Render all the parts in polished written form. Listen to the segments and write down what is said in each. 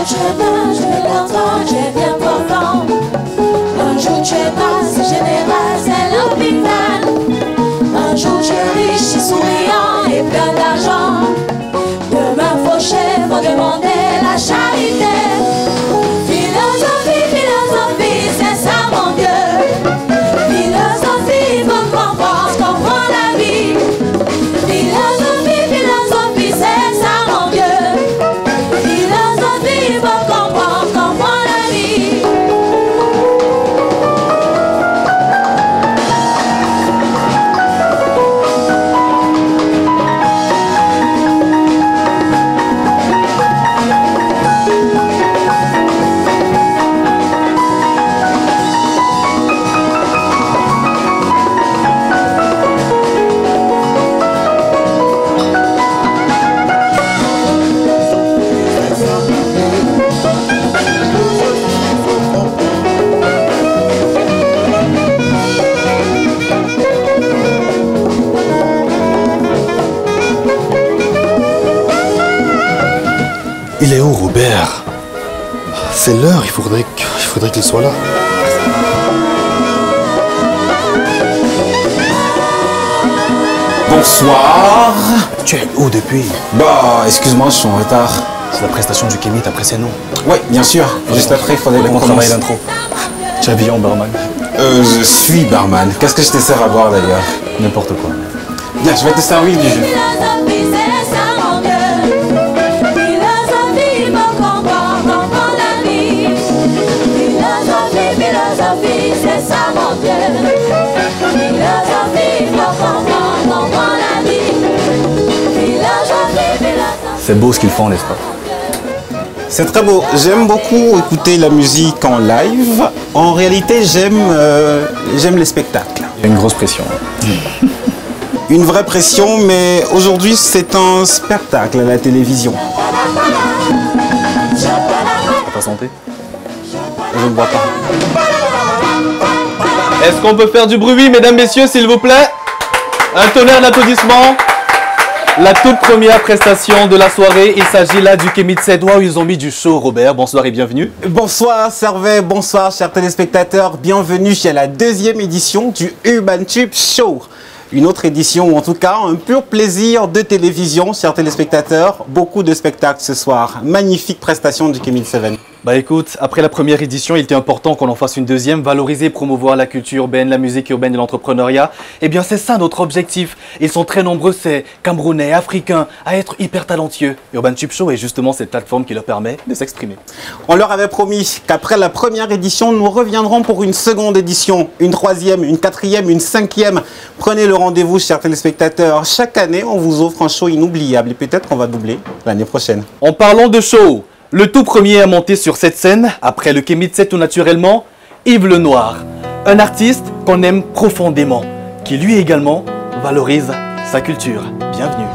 tu es blanc, je te l'entends, tu es bien profond. Un jour tu es bas, c'est général, c'est l'hôpital. Un jour tu es riche et souriant et plein d'argent. Demain fauché, faut demander la charité. Philosophie, philosophie, c'est ça mon Dieu. Philosophie, faut comprendre la vie. Philosophie, philosophie, c'est ça mon Dieu. Philosophie, faut comprendre la vie. Il est où, Robert? C'est l'heure, il faudrait qu'il soit là. Bonsoir. Tu es où depuis? Bah, excuse-moi, je suis en retard. C'est la prestation du Kémit, après c'est nous. Ouais, bien sûr. Juste après, il faudrait qu'on travaille commence. l'intro. Tu es habillé en barman? Je suis barman. Qu'est-ce que je te sers à boire d'ailleurs? N'importe quoi. Bien, je vais te servir du jus. Philosophie, c'est ça mon Dieu. Philosophie, faut comprendre la vie. Philosophie, philosophie, c'est ça mon Dieu. Philosophie, faut comprendre la vie. Philosophie, philosophie. C'est beau ce qu'ils font, n'est-ce pas? C'est très beau. J'aime beaucoup écouter la musique en live. En réalité, j'aime les spectacles. Il y a une grosse pression. Une vraie pression, mais aujourd'hui, c'est un spectacle à la télévision. À ta santé? Je ne bois pas. Est-ce qu'on peut faire du bruit, mesdames, messieurs, s'il vous plaît? Un tonnerre d'applaudissements. La toute première prestation de la soirée, il s'agit là du Kémit 7 où ils ont mis du show. Robert, bonsoir et bienvenue. Bonsoir Servet, bonsoir chers téléspectateurs, bienvenue chez la deuxième édition du Urban Tube Show. Une autre édition, ou en tout cas un pur plaisir de télévision, chers téléspectateurs. Beaucoup de spectacles ce soir. Magnifique prestation du Kémit 7. Bah écoute, après la première édition, il était important qu'on en fasse une deuxième, valoriser, promouvoir la culture urbaine, la musique urbaine et l'entrepreneuriat. Eh bien c'est ça notre objectif. Ils sont très nombreux, ces Camerounais, Africains, à être hyper talentueux. Urban Tube Show est justement cette plateforme qui leur permet de s'exprimer. On leur avait promis qu'après la première édition, nous reviendrons pour une seconde édition, une troisième, une quatrième, une cinquième. Prenez le rendez-vous, chers téléspectateurs. Chaque année, on vous offre un show inoubliable et peut-être qu'on va doubler l'année prochaine. En parlant de show, le tout premier à monter sur cette scène, après le Kémit 7 tout naturellement, Yves Lenoir. Un artiste qu'on aime profondément, qui lui également valorise sa culture. Bienvenue.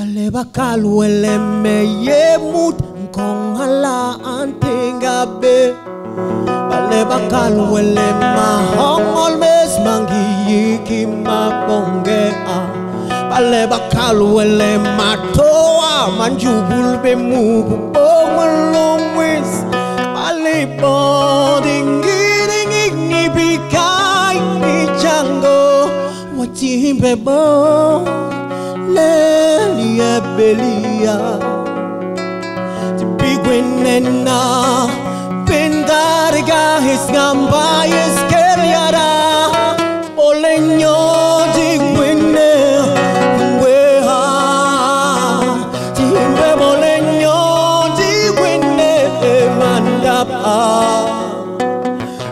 Bale bakaluele meye mut nkongala antengabe. Bale bakaluele mahongol mes mangi mabongea. Bale bakaluele matoa manjubul be mugu bongolongwis. Bale bodingi bikai ni chango watimbe bo. Lelia belia Tibigwenena Pendarga his gamba is keriara Olenyo digwene Weha Timbe molenyo digwene mandapa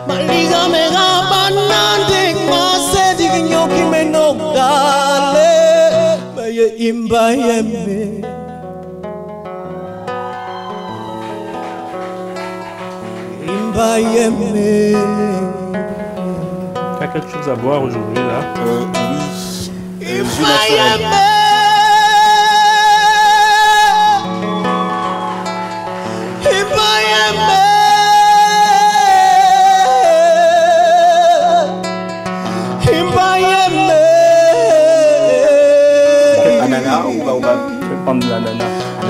Maliga mega bananding masedi nyoki menogdale Imba yeme Imba yeme. Tu as quelque chose à boire aujourd'hui là? Oui. Imba yeme. Imba yeme. Imba yeme. Ananas ou baobab? Je vais prendre de l'ananas. Tu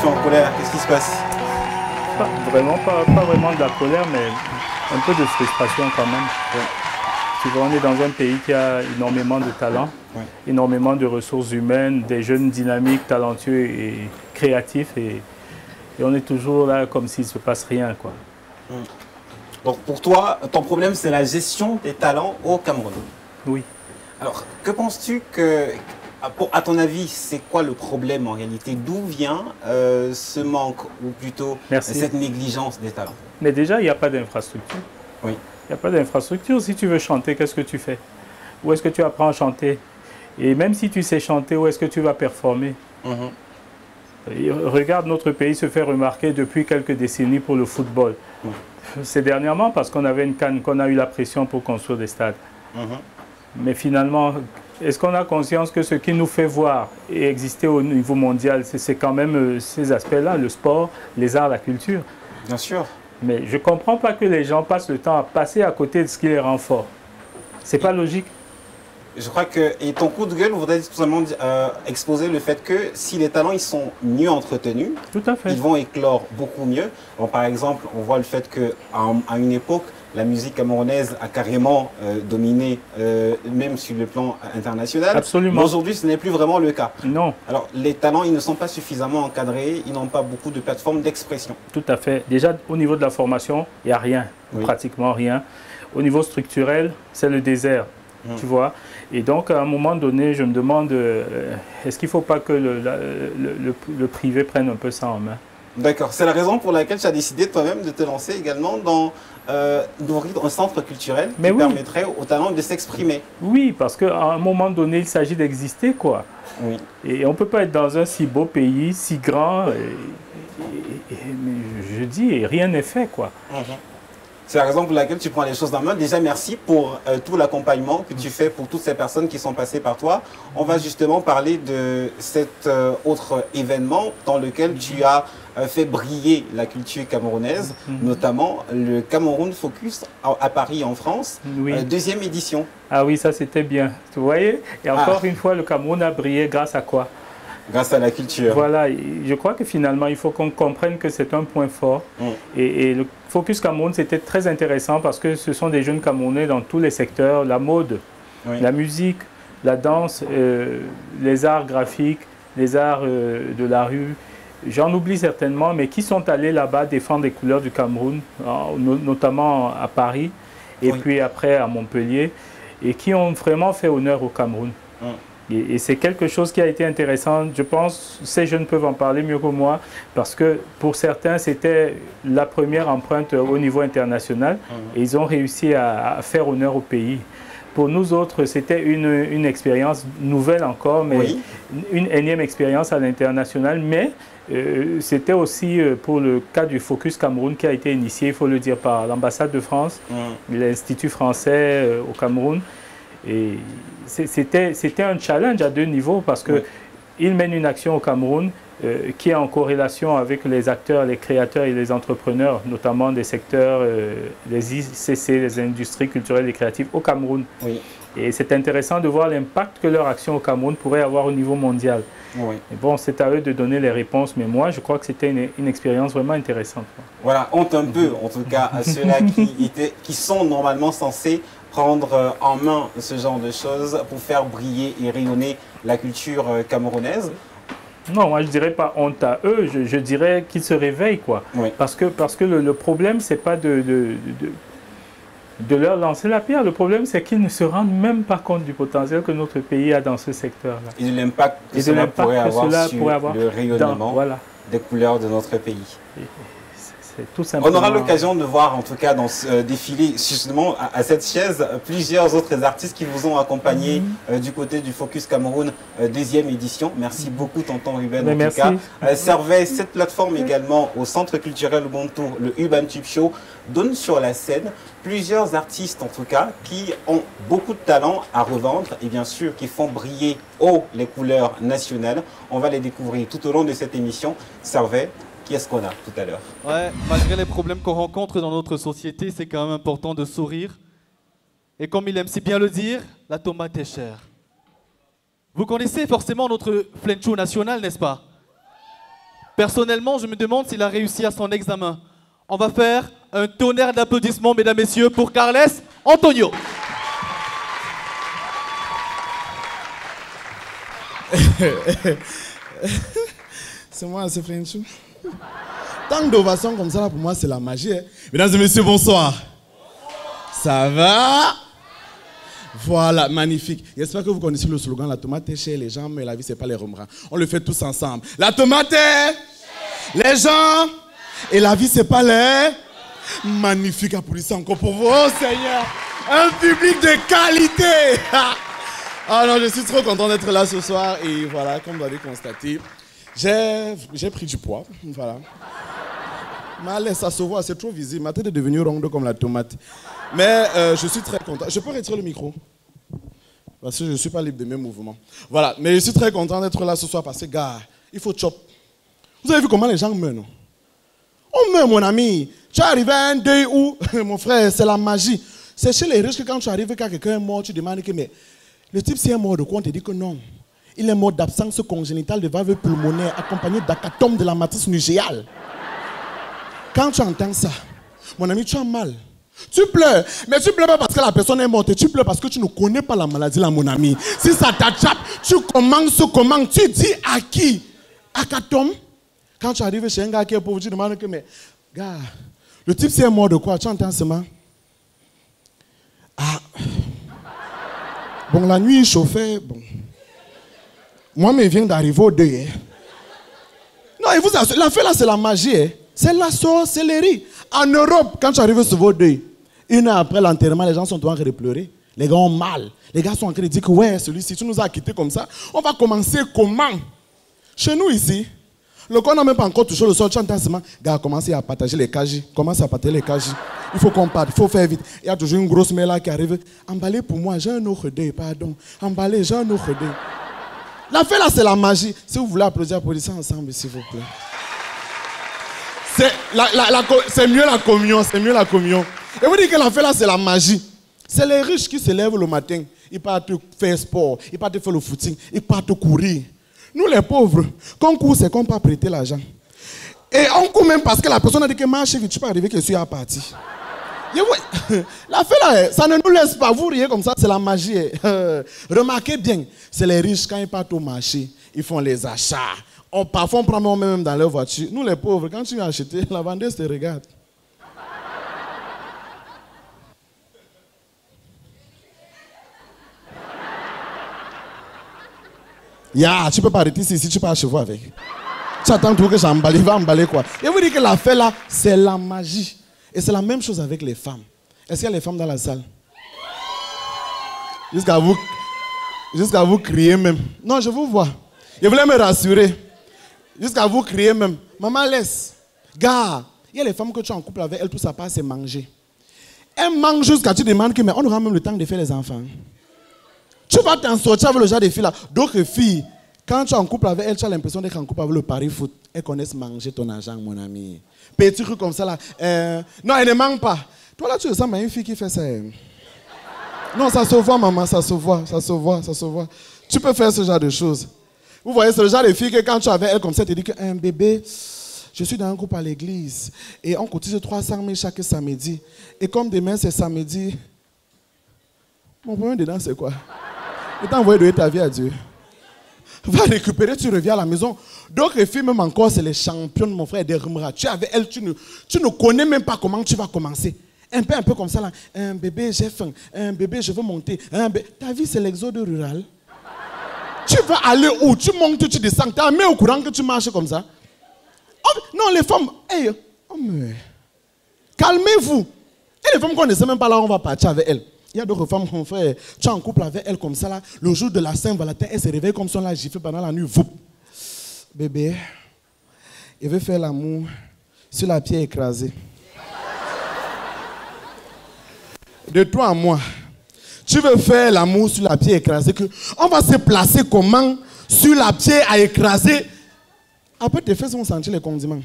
es en colère, qu'est-ce qui se passe? Pas vraiment de la colère, mais un peu de frustration quand même. Ouais. Tu vois, on est dans un pays qui a énormément de talent, ouais, énormément de ressources humaines, des jeunes dynamiques, talentueux et créatifs. Et on est toujours là comme s'il ne se passe rien, quoi. Donc pour toi, ton problème, c'est la gestion des talents au Cameroun. Oui. Alors, que penses-tu que, à ton avis, c'est quoi le problème en réalité? D'où vient ce manque, ou plutôt cette négligence des talents? Mais déjà, il n'y a pas d'infrastructure. Oui. Il n'y a pas d'infrastructure. Si tu veux chanter, qu'est-ce que tu fais? Où est-ce que tu apprends à chanter? Et même si tu sais chanter, où est-ce que tu vas performer? Et regarde, notre pays se fait remarquer depuis quelques décennies pour le football. C'est dernièrement parce qu'on avait une CAN qu'on a eu la pression pour construire des stades. Mais finalement, est-ce qu'on a conscience que ce qui nous fait voir et exister au niveau mondial, c'est quand même ces aspects-là, le sport, les arts, la culture? Bien sûr. Mais je ne comprends pas que les gens passent le temps à passer à côté de ce qui les rend forts. C'est pas logique. Je crois que, et ton coup de gueule voudrait tout simplement exposer le fait que si les talents ils sont mieux entretenus, tout à fait, ils vont éclore beaucoup mieux. Bon, par exemple, on voit le fait qu'à une époque, la musique camerounaise a carrément dominé, même sur le plan international. Absolument. Mais aujourd'hui, ce n'est plus vraiment le cas. Non. Alors, les talents, ils ne sont pas suffisamment encadrés, ils n'ont pas beaucoup de plateformes d'expression. Tout à fait. Déjà, au niveau de la formation, il n'y a rien, pratiquement rien. Au niveau structurel, c'est le désert, tu vois. Et donc, à un moment donné, je me demande, est-ce qu'il ne faut pas que le privé prenne un peu ça en main? D'accord. C'est la raison pour laquelle tu as décidé toi-même de te lancer également dans d'ouvrir un centre culturel qui permettrait aux talents de s'exprimer. Oui, parce qu'à un moment donné, il s'agit d'exister, quoi. Oui. Et on ne peut pas être dans un si beau pays, si grand, je dis, et rien n'est fait, quoi. C'est la raison pour laquelle tu prends les choses en main. Déjà, merci pour tout l'accompagnement que tu fais pour toutes ces personnes qui sont passées par toi. On va justement parler de cet autre événement dans lequel tu as fait briller la culture camerounaise, notamment le Cameroun Focus à Paris, en France, deuxième édition. Ah oui, ça c'était bien. Vous voyez? Et encore une fois, le Cameroun a brillé grâce à quoi? Grâce à la culture. Voilà, je crois que finalement, il faut qu'on comprenne que c'est un point fort. Et le Focus Cameroun, c'était très intéressant parce que ce sont des jeunes Camerounais dans tous les secteurs, la mode, la musique, la danse, les arts graphiques, les arts de la rue. J'en oublie certainement, mais qui sont allés là-bas défendre les couleurs du Cameroun, notamment à Paris, et puis après à Montpellier, et qui ont vraiment fait honneur au Cameroun. Et c'est quelque chose qui a été intéressant. Je pense que ces jeunes peuvent en parler mieux que moi, parce que pour certains, c'était la première empreinte au niveau international, et ils ont réussi à faire honneur au pays. Pour nous autres, c'était une expérience nouvelle encore, mais une énième expérience à l'international. Mais c'était aussi pour le cas du Focus Cameroun qui a été initié, il faut le dire, par l'ambassade de France, l'Institut français au Cameroun. Et c'était un challenge à deux niveaux parce qu'ils mènent une action au Cameroun qui est en corrélation avec les acteurs, les créateurs et les entrepreneurs, notamment des secteurs, les ICC, les industries culturelles et créatives au Cameroun. Et c'est intéressant de voir l'impact que leur action au Cameroun pourrait avoir au niveau mondial. Et bon, c'est à eux de donner les réponses, mais moi, je crois que c'était une expérience vraiment intéressante. Voilà, honte un peu, en tout cas, à ceux-là qui sont normalement censés prendre en main ce genre de choses pour faire briller et rayonner la culture camerounaise. Non, moi je dirais pas honte à eux, je dirais qu'ils se réveillent, quoi. Parce que le problème, c'est pas de leur lancer la pierre. Le problème, c'est qu'ils ne se rendent même pas compte du potentiel que notre pays a dans ce secteur-là. Et de l'impact que cela pourrait avoir sur le rayonnement des couleurs de notre pays. Tout simplement. On aura l'occasion de voir, en tout cas, dans ce défilé, justement, à cette chaise, plusieurs autres artistes qui vous ont accompagné du côté du Focus Cameroun, deuxième édition. Merci beaucoup, tonton Ruben, en tout cas. Servait cette plateforme également au Centre culturel Ubuntu, le Urban Tube Show, donne sur la scène plusieurs artistes, en tout cas, qui ont beaucoup de talent à revendre et bien sûr qui font briller haut les couleurs nationales. On va les découvrir tout au long de cette émission. Servait. Qu'est-ce qu'on a tout à l'heure? Malgré les problèmes qu'on rencontre dans notre société, c'est quand même important de sourire. Et comme il aime si bien le dire, la tomate est chère. Vous connaissez forcément notre Flencho national, n'est-ce pas? Personnellement, je me demande s'il a réussi à son examen. On va faire un tonnerre d'applaudissements, mesdames, messieurs, pour Carles Antonio. C'est moi, c'est Flencho. Tant d'ovations comme ça, là, pour moi, c'est la magie. Hein. Mesdames et messieurs, bonsoir. Ça va? Voilà, magnifique. J'espère que vous connaissez le slogan, la tomate est chère, les gens, mais la vie, c'est pas les rembrunts. On le fait tous ensemble. La tomate est chère, les gens, et la vie, c'est pas les... Magnifique, applaudissez encore pour vous, oh Seigneur. Un public de qualité. Ah non, je suis trop content d'être là ce soir. Et voilà, comme vous avez constaté, j'ai pris du poids, voilà. Mais ça se voit, c'est trop visible. Ma tête est devenue ronde comme la tomate. Mais je suis très content. Je peux retirer le micro? Parce que je ne suis pas libre de mes mouvements. Voilà, mais je suis très content d'être là ce soir parce que, gars, il faut chop. Vous avez vu comment les gens meurent, non? On meurt, mon ami. Tu es arrivé à un deuil où, mon frère, c'est la magie. C'est chez les riches que quand tu arrives, quand quelqu'un est mort, tu demandes que, mais le type, s'il est mort de quoi? On te dit que non. Il est mort d'absence congénitale de valve pulmonaire accompagné d'acatome de la matrice nugéale. Quand tu entends ça, mon ami, tu as mal. Tu pleures. Mais tu pleures pas parce que la personne est morte. Tu pleures parce que tu ne connais pas la maladie, là, mon ami. Si ça t'attrape, tu commences comment? Tu dis à qui? Acatome. Quand tu arrives chez un gars qui est pauvre, tu demandes que, mais, gars, le type, c'est mort de quoi? Tu entends seulement? Ah. Bon, la nuit, il chauffait. Bon. Moi, mais vient d'arriver au deuil. Hein. Non, et vous assure, la fête là, c'est la magie. Hein. C'est la sorcellerie. En Europe, quand tu arrives sur vos deuils, une heure après l'enterrement, les gens sont en train de pleurer. Les gars ont mal. Les gars sont en train de dire que ouais, celui-ci, tu nous as quittés comme ça. On va commencer comment? Chez nous ici, le corps n'a même pas encore touché le sol. Tu entends seulement, gars, commencez à partager les kajis. Commencez à partager les kajis. Il faut qu'on parte, il faut faire vite. Il y a toujours une grosse mère là qui arrive. Emballez pour moi, j'ai un autre deuil, pardon. Emballez, j'ai un autre deuil. La fête là, c'est la magie. Si vous voulez applaudir, applaudissez ensemble, s'il vous plaît. C'est mieux la communion, c'est mieux la communion. Et vous dites que la fête là, c'est la magie. C'est les riches qui se lèvent le matin. Ils partent faire sport, ils partent faire le footing, ils partent courir. Nous les pauvres, quand on court, c'est qu'on peut prêter l'argent. Et on court même parce que la personne a dit que marche vite, tu peux arriver que je suis à partir. La fête là, ça ne nous laisse pas vous riez comme ça, c'est la magie. Remarquez bien, c'est les riches quand ils partent au marché, ils font les achats. Parfois on prend même dans leur voiture. Nous les pauvres, quand tu viens acheter, la vendeuse te regarde. Tu peux pas arrêter ici si tu pars chez vous avec. Tu attends tout que j'emballe, il va emballer quoi. Et vous dites que la fête là, c'est la magie. Et c'est la même chose avec les femmes. Est-ce qu'il y a les femmes dans la salle? Jusqu'à vous crier même. Non, je vous vois. Je voulais me rassurer. Jusqu'à vous crier même. Maman, laisse. Gars, il y a les femmes que tu es en couple avec, elles, tout ça passe, c'est manger. Elles mangent jusqu'à tu demandes que, mais on aura même le temps de faire les enfants. Tu vas t'en sortir avec le genre de filles là. D'autres filles, quand tu es en couple avec elles, tu as l'impression d'être en couple avec le pari foot. Elles connaissent manger ton argent, mon ami. Petit truc comme ça là. Non, elle ne manque pas. Toi là, tu ressembles à une fille qui fait ça. Non, ça se voit, maman, ça se voit. Tu peux faire ce genre de choses. Vous voyez, c'est le genre de fille que quand tu es avec elle comme ça, tu dis qu'un bébé, je suis dans un groupe à l'église et on cotise 300 000 chaque samedi. Et comme demain c'est samedi, mon problème dedans c'est quoi? Il t'a envoyé donner ta vie à Dieu. Va récupérer, tu reviens à la maison. Donc les filles, même encore, c'est les champions, mon frère, des rumras. Tu es avec elle, tu ne connais même pas comment tu vas commencer. Un peu comme ça, là. Un bébé, j'ai faim. Un bébé, je veux monter. Ta vie, c'est l'exode rural. Tu vas aller où? Tu montes, tu descends. Tu as mis au courant que tu marches comme ça. Oh, non, les femmes, hey, calmez-vous. Et les femmes qu'on ne sait même pas là, on va partir avec elles. Il y a d'autres femmes, mon frère, tu es en couple avec elle comme ça, là, le jour de la Saint-Valentin, elle se réveille comme si on l'a giflé pendant la nuit. Bébé, il veut faire l'amour sur la pierre écrasée. De toi à moi, tu veux faire l'amour sur la pierre écrasée, on va se placer comment sur la pierre à écraser. Après, tes fesses vont sentir les condiments.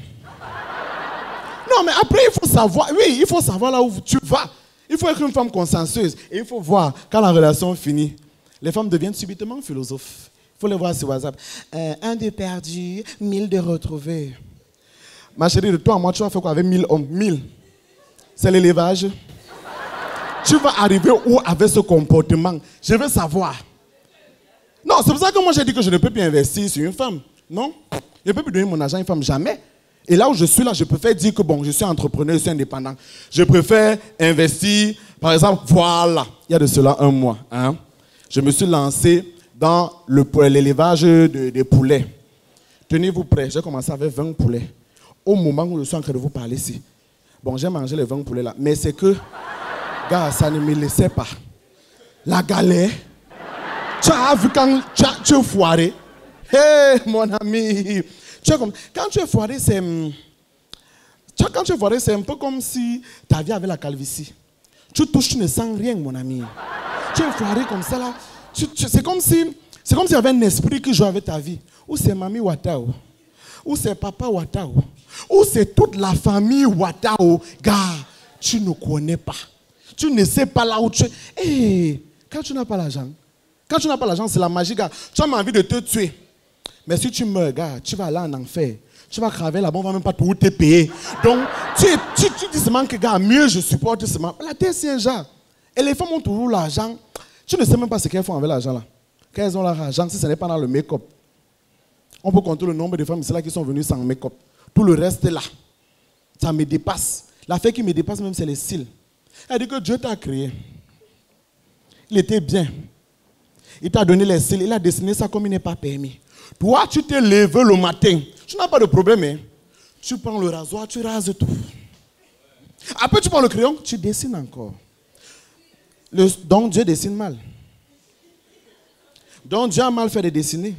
Non, mais après, il faut savoir, oui, il faut savoir là où tu vas. Il faut être une femme consensueuse. Et il faut voir, quand la relation finit, les femmes deviennent subitement philosophes. Il faut les voir sur WhatsApp. Un de perdu, 1000 de retrouvés. Ma chérie, de toi à moi, tu vas faire quoi avec 1000 hommes? 1000. C'est l'élevage. Tu vas arriver où avec ce comportement? Je veux savoir. Non, c'est pour ça que moi j'ai dit que je ne peux plus investir sur une femme. Non? Je ne peux plus donner mon argent à une femme, jamais. Et là où je suis là, je préfère dire que bon, je suis entrepreneur, je suis indépendant. Je préfère investir, par exemple, voilà, il y a de cela un mois, hein, je me suis lancé dans l'élevage des poulets. Tenez-vous prêts, j'ai commencé avec 20 poulets. Au moment où je suis en train de vous parler ici, bon, j'ai mangé les 20 poulets là, mais c'est que, gars, ça ne me laissait pas. La galère, tu as vu quand tu es foiré. Hé, mon ami! Quand tu es foiré, c'est un peu comme si ta vie avait la calvitie. Tu touches, tu ne sens rien, mon ami. Tu es foiré comme ça, là. C'est comme s'il y avait un esprit qui joue avec ta vie. Ou c'est Mamie Watao, ou c'est Papa Watao, ou c'est toute la famille Watao. Gars, tu ne connais pas. Tu ne sais pas là où tu es. Hey, quand tu n'as pas l'argent, c'est la magie, gars. Tu as envie de te tuer. Mais si tu meurs, gars, tu vas aller en enfer. Tu vas craver là-bas, on ne va même pas tout te payer. Donc, tu dis seulement que, gars, mieux je supporte seulement. La terre, c'est un genre. Et les femmes ont toujours l'argent. Tu ne sais même pas ce qu'elles font avec l'argent là. Quand elles ont l'argent, si ce n'est pas dans le make-up. On peut compter le nombre de femmes ici là qui sont venues sans make-up. Tout le reste est là. Ça me dépasse. L'affaire qui me dépasse même, c'est les cils. Elle dit que Dieu t'a créé. Il était bien. Il t'a donné les cils. Il a dessiné ça comme il n'est pas permis. Toi, tu t'es levé le matin. Tu n'as pas de problème. Hein? Tu prends le rasoir, tu rases tout. Après, tu prends le crayon, tu dessines encore. Donc, Dieu dessine mal. Donc, Dieu a mal fait de dessiner.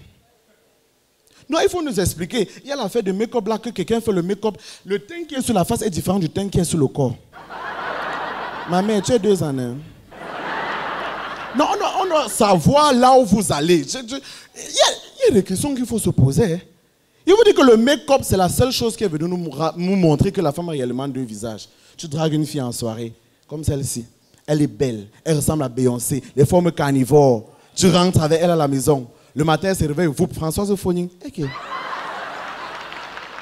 Non, il faut nous expliquer. Il y a l'affaire de make-up là, que quelqu'un fait le make-up. Le teint qui est sur la face est différent du teint qui est sur le corps. Ma mère, tu es 2 ans. Hein? Non, on doit savoir là où vous allez. Il y a des questions qu'il faut se poser. Hein. Il vous dit que le make-up, c'est la seule chose qui est venue nous montrer que la femme a réellement 2 visages. Tu dragues une fille en soirée, comme celle-ci. Elle est belle, elle ressemble à Beyoncé, les formes carnivores. Tu rentres avec elle à la maison. Le matin, elle se réveille, vous, Françoise Foning. Ok.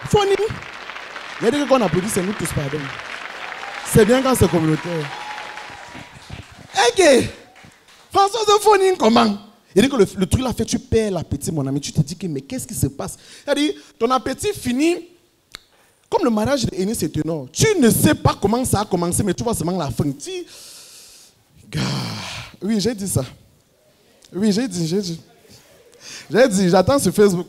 Foning. Il y a des gens qu'on applaudit, c'est nous tous, pardon. C'est bien quand c'est communautaire. Ok. François Zophoning, comment? Il dit que le truc là fait, tu perds l'appétit, mon ami. Tu te dis que, mais qu'est-ce qui se passe? Il dit, ton appétit finit comme le mariage de Enis et Ténor. Tu ne sais pas comment ça a commencé, mais tu vois seulement la fin. Gars. Oui, j'ai dit ça. Oui, j'ai dit. J'ai dit, j'attends sur Facebook.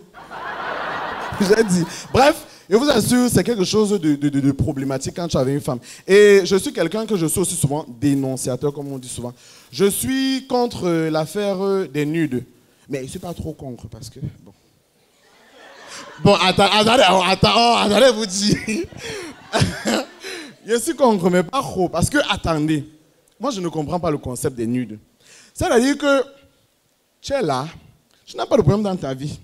J'ai dit. Bref, je vous assure, c'est quelque chose de problématique quand tu avais une femme. Et je suis quelqu'un que je suis aussi souvent dénonciateur, comme on dit souvent. Je suis contre l'affaire des nudes. Mais je ne suis pas trop contre parce que... Bon, attendez, vous dire. Je suis contre, mais pas trop. Parce que, attendez, moi je ne comprends pas le concept des nudes. C'est-à-dire que tu es là, tu n'as pas de problème dans ta vie.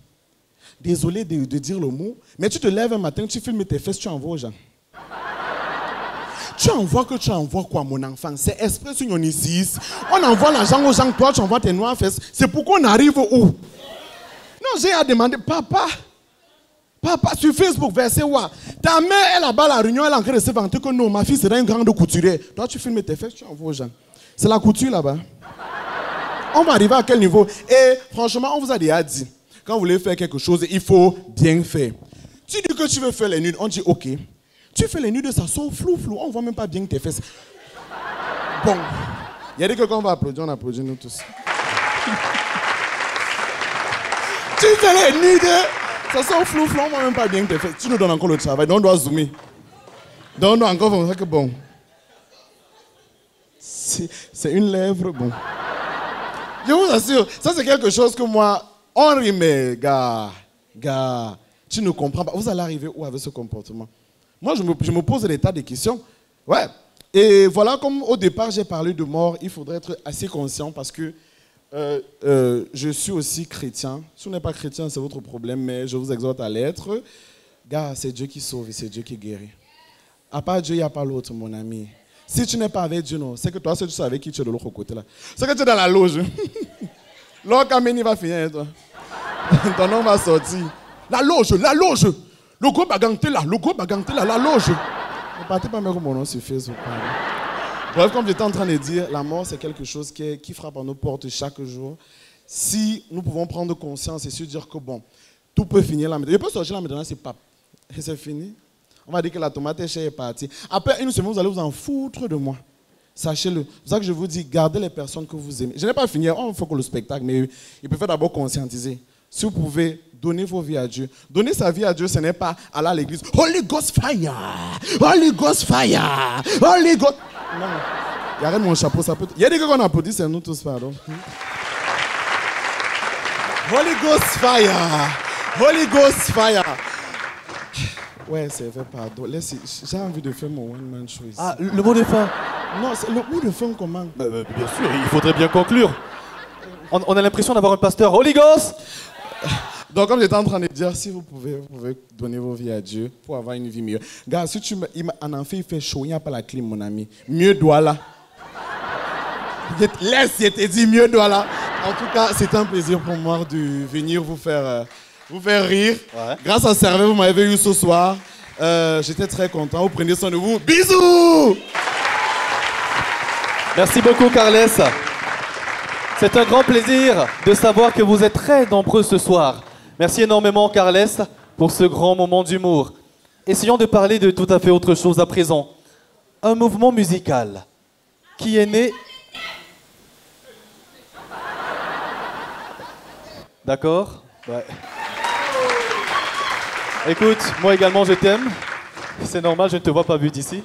Désolé de dire le mot, mais tu te lèves un matin, tu filmes tes fesses, tu envoies aux gens. Tu envoies quoi, mon enfant? C'est Express Unionicis. On envoie l'argent aux gens, toi tu envoies tes noires fesses. C'est pourquoi on arrive où? Non, j'ai à demander, papa, sur Facebook, verset quoi? Ta mère, elle a bas la réunion, elle est en train de se vanter que non, ma fille sera une grande couturière. Toi, tu filmes tes fesses, tu envoies aux gens. C'est la couture là-bas. On va arriver à quel niveau? Et franchement, on vous a déjà dit, quand vous voulez faire quelque chose, il faut bien faire. Tu dis que tu veux faire les nudes, on dit ok. Tu fais les nudes, ça sort flou, on ne voit même pas bien tes fesses. Bon, il y a des que quand on va applaudir, on applaudit nous tous. Tu fais les nudes, ça sort flou, on ne voit même pas bien tes fesses. Tu nous donnes encore le travail, donc on doit zoomer. Donc on doit encore faire que bon. C'est une lèvre, bon. Je vous assure, ça c'est quelque chose que moi, on rit, mais gars, tu ne comprends pas. Vous allez arriver où avec ce comportement? Moi, je me pose des tas de questions. Ouais. Et voilà, comme au départ, j'ai parlé de mort, il faudrait être assez conscient parce que je suis aussi chrétien. Si vous n'êtes pas chrétien, c'est votre problème, mais je vous exhorte à l'être. Gars, c'est Dieu qui sauve et c'est Dieu qui guérit. À part Dieu, il n'y a pas l'autre, mon ami. Si tu n'es pas avec Dieu, non, c'est que toi, tu sais avec qui tu es de l'autre côté là. C'est que tu es dans la loge. L'Orcameni va finir, toi. Ton nom va sortir. La loge. Le gros baganté là, la loge. Ne partez pas mettre mon nom sur Facebook. Bref, comme j'étais en train de dire, la mort, c'est quelque chose qui frappe à nos portes chaque jour. Si nous pouvons prendre conscience et se dire que bon, tout peut finir là maintenant. Je peux sortir là maintenant, c'est pas. Et c'est fini. On va dire que la tomate chère est partie. Après une semaine, vous allez vous en foutre de moi. Sachez-le. C'est pour ça que je vous dis, gardez les personnes que vous aimez. Je n'ai pas fini, on fait que le spectacle, mais il peut faire d'abord conscientiser. Si vous pouvez, donnez vos vies à Dieu. Donner sa vie à Dieu, ce n'est pas aller à l'église. Holy Ghost fire! Holy Ghost fire! Holy Ghost... Non, il arrête mon chapeau, ça peut... Il y a des gars qu'on applaudit, c'est nous tous, pardon. Holy Ghost fire! Holy Ghost fire! Ouais, c'est vrai, pardon. J'ai envie de faire mon one-man show ici. Ah, le mot de fin? Non, c'est le mot de fin comment? Bien sûr, il faudrait bien conclure. On a l'impression d'avoir un pasteur. Holy Ghost! Donc, comme j'étais en train de dire, si vous pouvez donner vos vies à Dieu pour avoir une vie meilleure. Gars, si en enfer, il fait chaud, il n'y a pas la clim, mon ami. Mieux doit là. Laisse, je t'ai dit, mieux doit là. En tout cas, c'est un plaisir pour moi de venir vous faire rire. Ouais. Grâce à Servet, vous m'avez eu ce soir. J'étais très content. Vous prenez soin de vous. Bisous! Merci beaucoup, Carles. C'est un grand plaisir de savoir que vous êtes très nombreux ce soir. Merci énormément, Carles, pour ce grand moment d'humour. Essayons de parler de tout à fait autre chose à présent. Un mouvement musical qui est né... D'accord? Ouais. Écoute, moi également je t'aime. C'est normal, je ne te vois pas vu d'ici.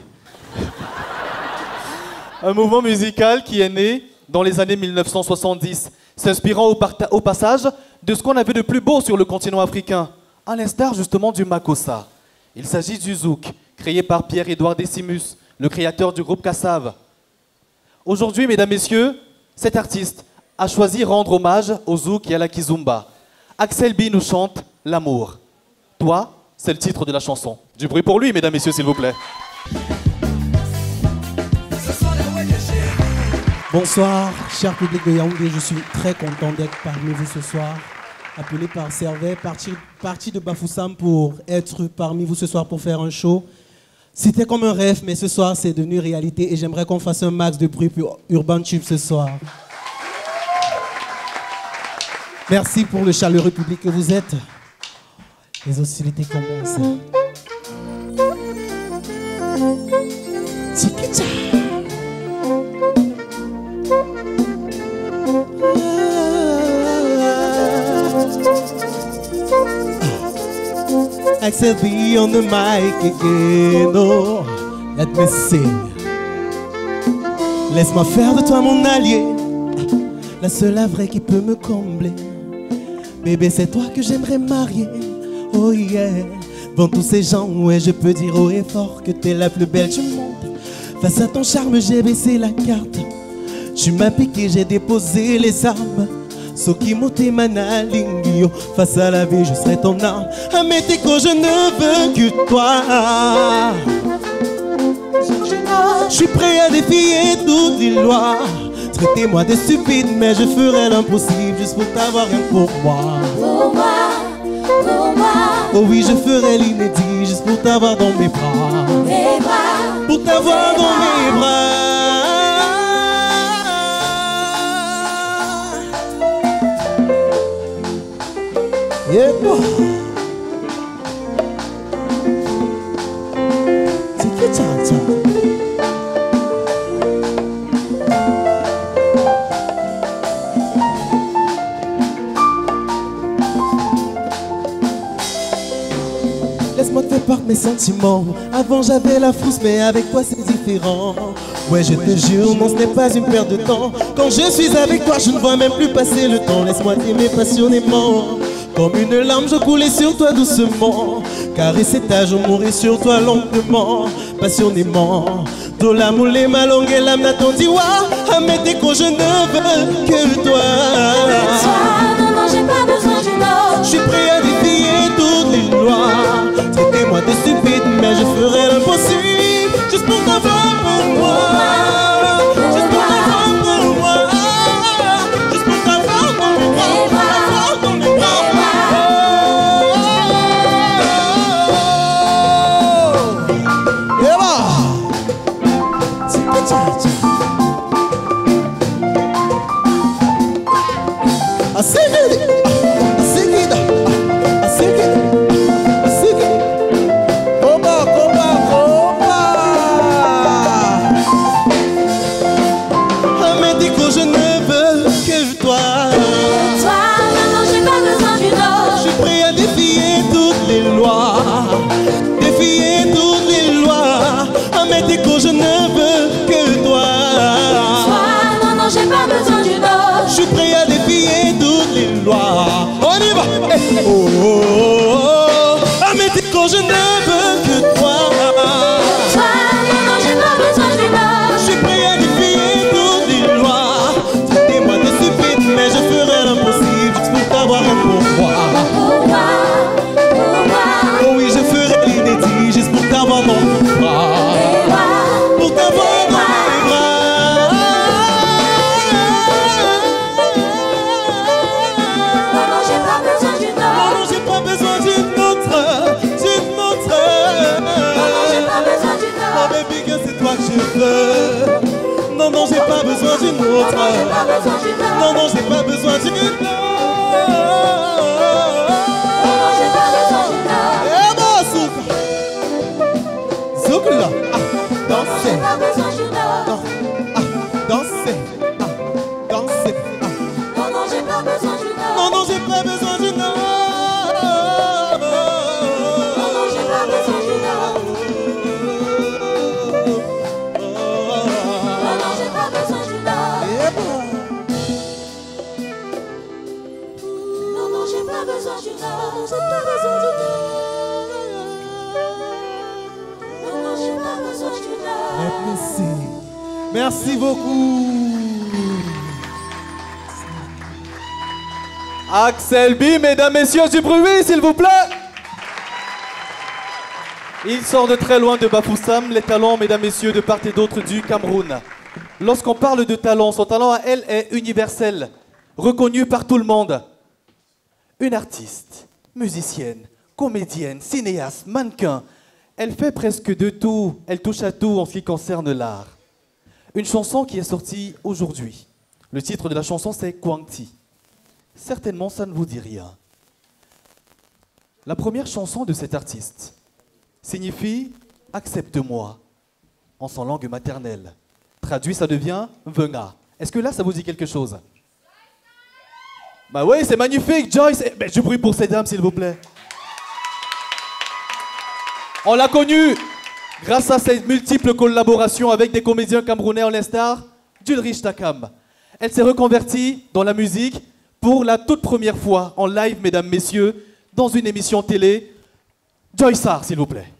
Un mouvement musical qui est né dans les années 1970, s'inspirant au passage de ce qu'on avait de plus beau sur le continent africain, à l'instar justement du Makossa. Il s'agit du zouk, créé par Pierre-Édouard Decimus, le créateur du groupe Kassav. Aujourd'hui, mesdames, messieurs, cet artiste a choisi de rendre hommage au zouk et à la kizumba. Axel B nous chante « L'amour ». Toi, c'est le titre de la chanson. Du bruit pour lui, mesdames, messieurs, s'il vous plaît. Bonsoir, cher public de Yaoundé, je suis très content d'être parmi vous ce soir, appelé par Servet, parti de Bafoussam pour être parmi vous ce soir pour faire un show. C'était comme un rêve, mais ce soir, c'est devenu réalité. Et j'aimerais qu'on fasse un max de bruit pour Urban Tube ce soir. Merci pour le chaleureux public que vous êtes. Les hostilités commencent. Tiki-cha. Axel B on the mic again, oh, let me sing. Laisse-moi faire de toi mon allié, la seule la vraie qui peut me combler. Bébé, c'est toi que j'aimerais marier, oh yeah. Devant tous ces gens, ouais, je peux dire haut et fort que t'es la plus belle du monde. Face à ton charme, j'ai baissé la carte. Tu m'as piqué, j'ai déposé les armes. Sokimote manalingio, face à la vie je serai ton âme. Ameteko, je ne veux que toi. Je suis prêt à défier toutes les lois. Traitez-moi de stupide, mais je ferai l'impossible juste pour t'avoir rien pour moi. Pour moi, pour moi. Oh oui, je ferai l'inédit juste pour t'avoir dans mes bras. Mes bras. Pour t'avoir dans mes bras. Yeah, boy. Tiki-ta-ta. Laisse-moi te faire part de mes sentiments. Avant j'avais la frousse, mais avec toi c'est différent. Ouais, je te jure, non, ce n'est pas une perte de temps. Quand je suis avec toi, je ne vois même plus passer le temps. Laisse-moi t'aimer passionnément. Comme une larme, je coulais sur toi doucement. Caresser ta joue, mourir sur toi lentement, passionnément. Do la moule, ma longue et l'âme n'attendiwa. Ameteko, je ne veux que toi. Non, non, j'ai pas besoin d'une autre. Je suis prêt à défier toutes les lois. Traitez-moi de stupide, mais je ferai l'impossible juste pour t'avoir pour moi. Juste pour t'avoir pour moi. Juste pour t'avoir dans mes bras. Dans mes bras. Je ne veux que toi. Non, non, j'ai pas besoin d'une autre. Je suis prêt à défier toutes les lois. On y va. Oh, oh, oh, oh. Ameteko, je ne veux que toi. Non, non, j'ai pas besoin d'une autre. Je suis prêt à défier toutes les lois. Traitez-moi de stupide, mais je ferai l'impossible juste pour t'avoir un pour moi. Pour moi, pour moi. Oh oui, je ferai l'inédit juste pour t'avoir dans mon bras. Pour t'avoir dans mes bras. Non, non, j'ai pas besoin d'une autre. Non, non, j'ai pas besoin d'une autre. D'une autre. Non, non, j'ai pas besoin d'une autre. Oh baby girl, c'est toi que je veux. Non, non, j'ai pas besoin d'une autre. Non, non, j'ai pas besoin d'une autre. Non, non, j'ai pas besoin d'une autre. Non, non, j'ai pas besoin d'une autre. Eh bon, souk. Souk là. J'ai pas besoin d'une autre. Danser. Danser. Non, non, j'ai pas besoin d'une autre. Non, non, j'ai pas besoin d'une autre. Non, non, j'ai pas besoin d'une autre. Non, non, j'ai pas besoin d'une autre. Non, non, j'ai pas besoin d'une autre. J'ai pas besoin d'une autre. Non, non, j'ai pas besoin d'une autre. Let me see. Merci beaucoup. Axel B, mesdames, messieurs, du bruit, s'il vous plaît. Il sort de très loin de Bafoussam, les talents, mesdames, messieurs, de part et d'autre du Cameroun. Lorsqu'on parle de talent, son talent à elle est universel, reconnu par tout le monde. Une artiste, musicienne, comédienne, cinéaste, mannequin. Elle fait presque de tout, elle touche à tout en ce qui concerne l'art. Une chanson qui est sortie aujourd'hui. Le titre de la chanson c'est Kwangti. Certainement ça ne vous dit rien. La première chanson de cet artiste signifie « Accepte-moi » en son langue maternelle. Traduit, ça devient « Venga ». Est-ce que là, ça vous dit quelque chose? Bah oui, c'est magnifique, Joyce. Ben, je prie pour ces dames, s'il vous plaît. On l'a connue grâce à ses multiples collaborations avec des comédiens camerounais en l'instar d'Ulrich Takam. Elle s'est reconvertie dans la musique pour la toute première fois en live, mesdames, messieurs, dans une émission télé. Joyce Sarr, s'il vous plaît.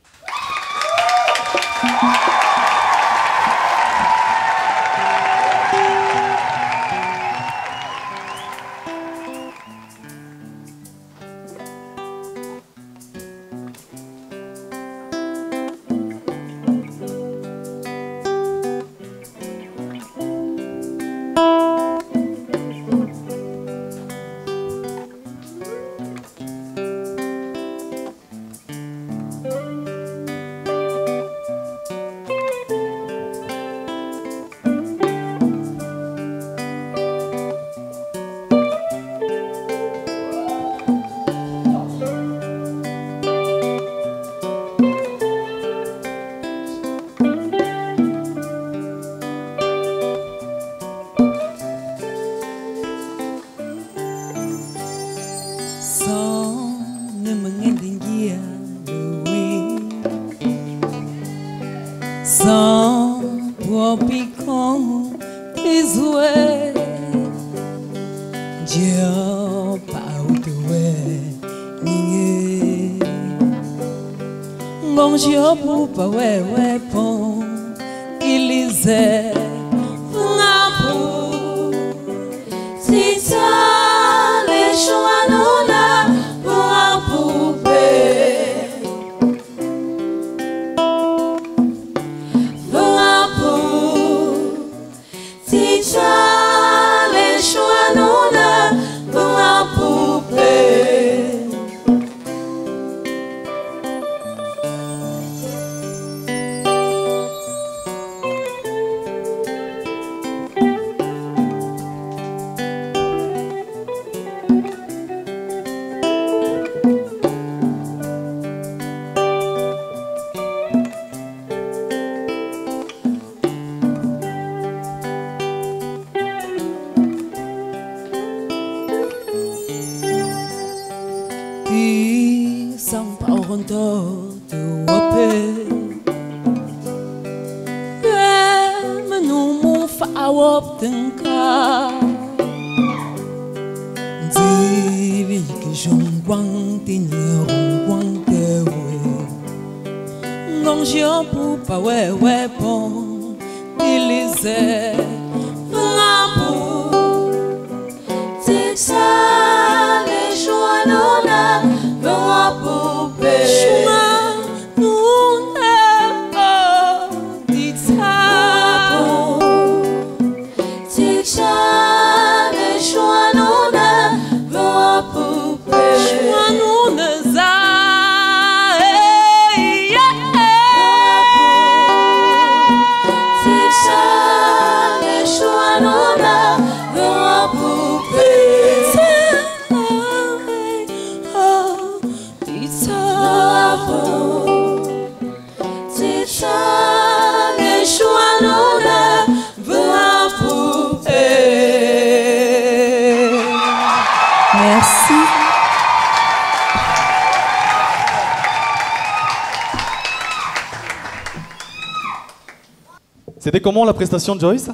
C'était comment la prestation de Joyce?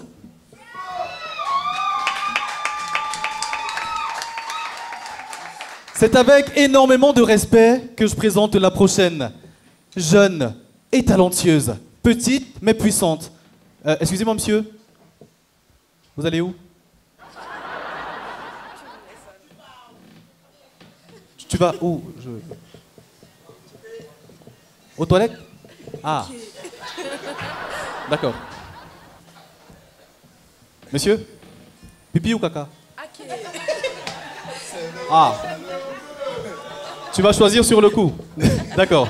C'est avec énormément de respect que je présente la prochaine. Jeune et talentueuse, petite mais puissante. Excusez-moi monsieur, vous allez où? Tu vas où? Aux toilettes? Ah. D'accord. Monsieur? Pipi ou caca? Ah. Tu vas choisir sur le coup. D'accord.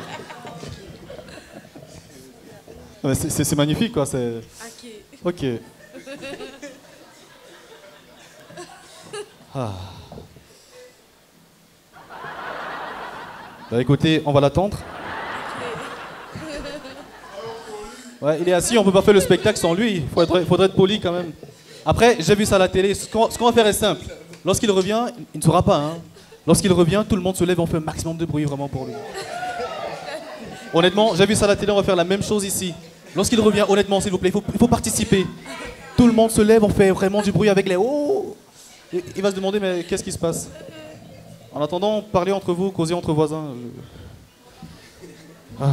C'est magnifique, quoi. Ok. Ah. Bah écoutez, on va l'attendre. Ouais, il est assis, on peut pas faire le spectacle sans lui. Faudrait être poli quand même. Après, j'ai vu ça à la télé. Ce qu'on va faire est simple. Lorsqu'il revient, il ne saura pas. Hein. Lorsqu'il revient, tout le monde se lève et on fait un maximum de bruit vraiment pour lui. Honnêtement, j'ai vu ça à la télé, on va faire la même chose ici. Lorsqu'il revient, honnêtement, s'il vous plaît, il faut participer. Tout le monde se lève, on fait vraiment du bruit avec les oh. Il va se demander, mais qu'est-ce qui se passe? En attendant, parlez entre vous, causez entre voisins. Ah.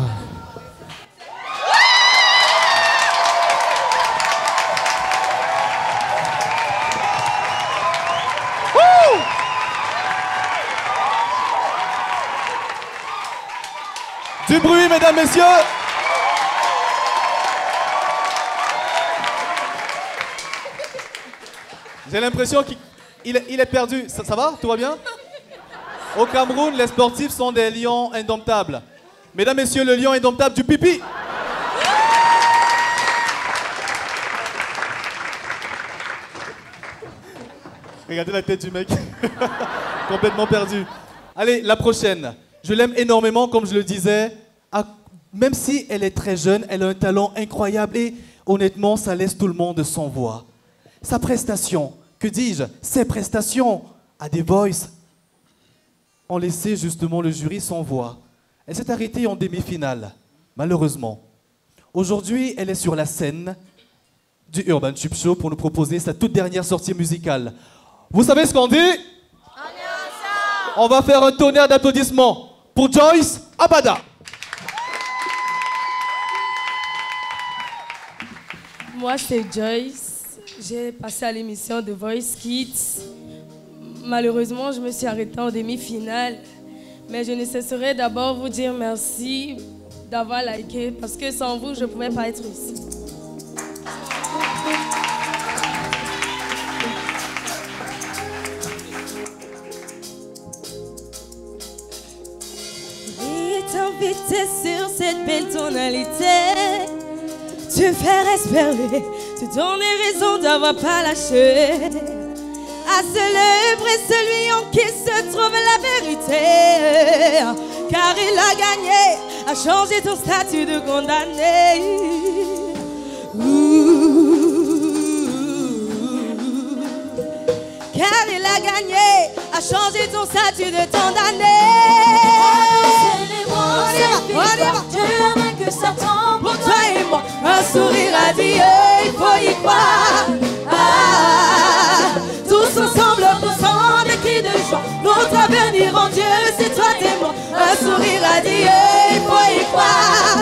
Du bruit, mesdames, messieurs. J'ai l'impression qu'il est perdu. Ça va? Tout va bien? Au Cameroun, les sportifs sont des lions indomptables. Mesdames, messieurs, le lion indomptable du pipi. Regardez la tête du mec. Complètement perdu. Allez, la prochaine. Je l'aime énormément, comme je le disais. Même si elle est très jeune, elle a un talent incroyable et honnêtement, ça laisse tout le monde sans voix. Sa prestation, que dis-je, ses prestations à The Voice ont laissé justement le jury sans voix. Elle s'est arrêtée en demi-finale, malheureusement. Aujourd'hui, elle est sur la scène du Urban Tube Show pour nous proposer sa toute dernière sortie musicale. Vous savez ce qu'on dit? On va faire un tonnerre d'applaudissements pour Joyce Abada. Moi, c'est Joyce. J'ai passé à l'émission The Voice Kids. Malheureusement, je me suis arrêtée en demi-finale. Mais je ne cesserai d'abord vous dire merci d'avoir liké parce que sans vous, je ne pouvais pas être ici. T'inviter sur cette belle tonalité, te faire espérer, te donner raison d'avoir pas lâché, à célébrer celui en qui se trouve la vérité, car il a gagné, a changé ton statut de condamné. Car il a gagné, a changé ton statut de condamné. Dieu n'a que Satan pour toi et moi. Un sourire radieux, il faut y croire. Tous ensemble, poussant des cris de joie. Notre avenir en Dieu, c'est toi et moi. Un sourire radieux, il faut y croire.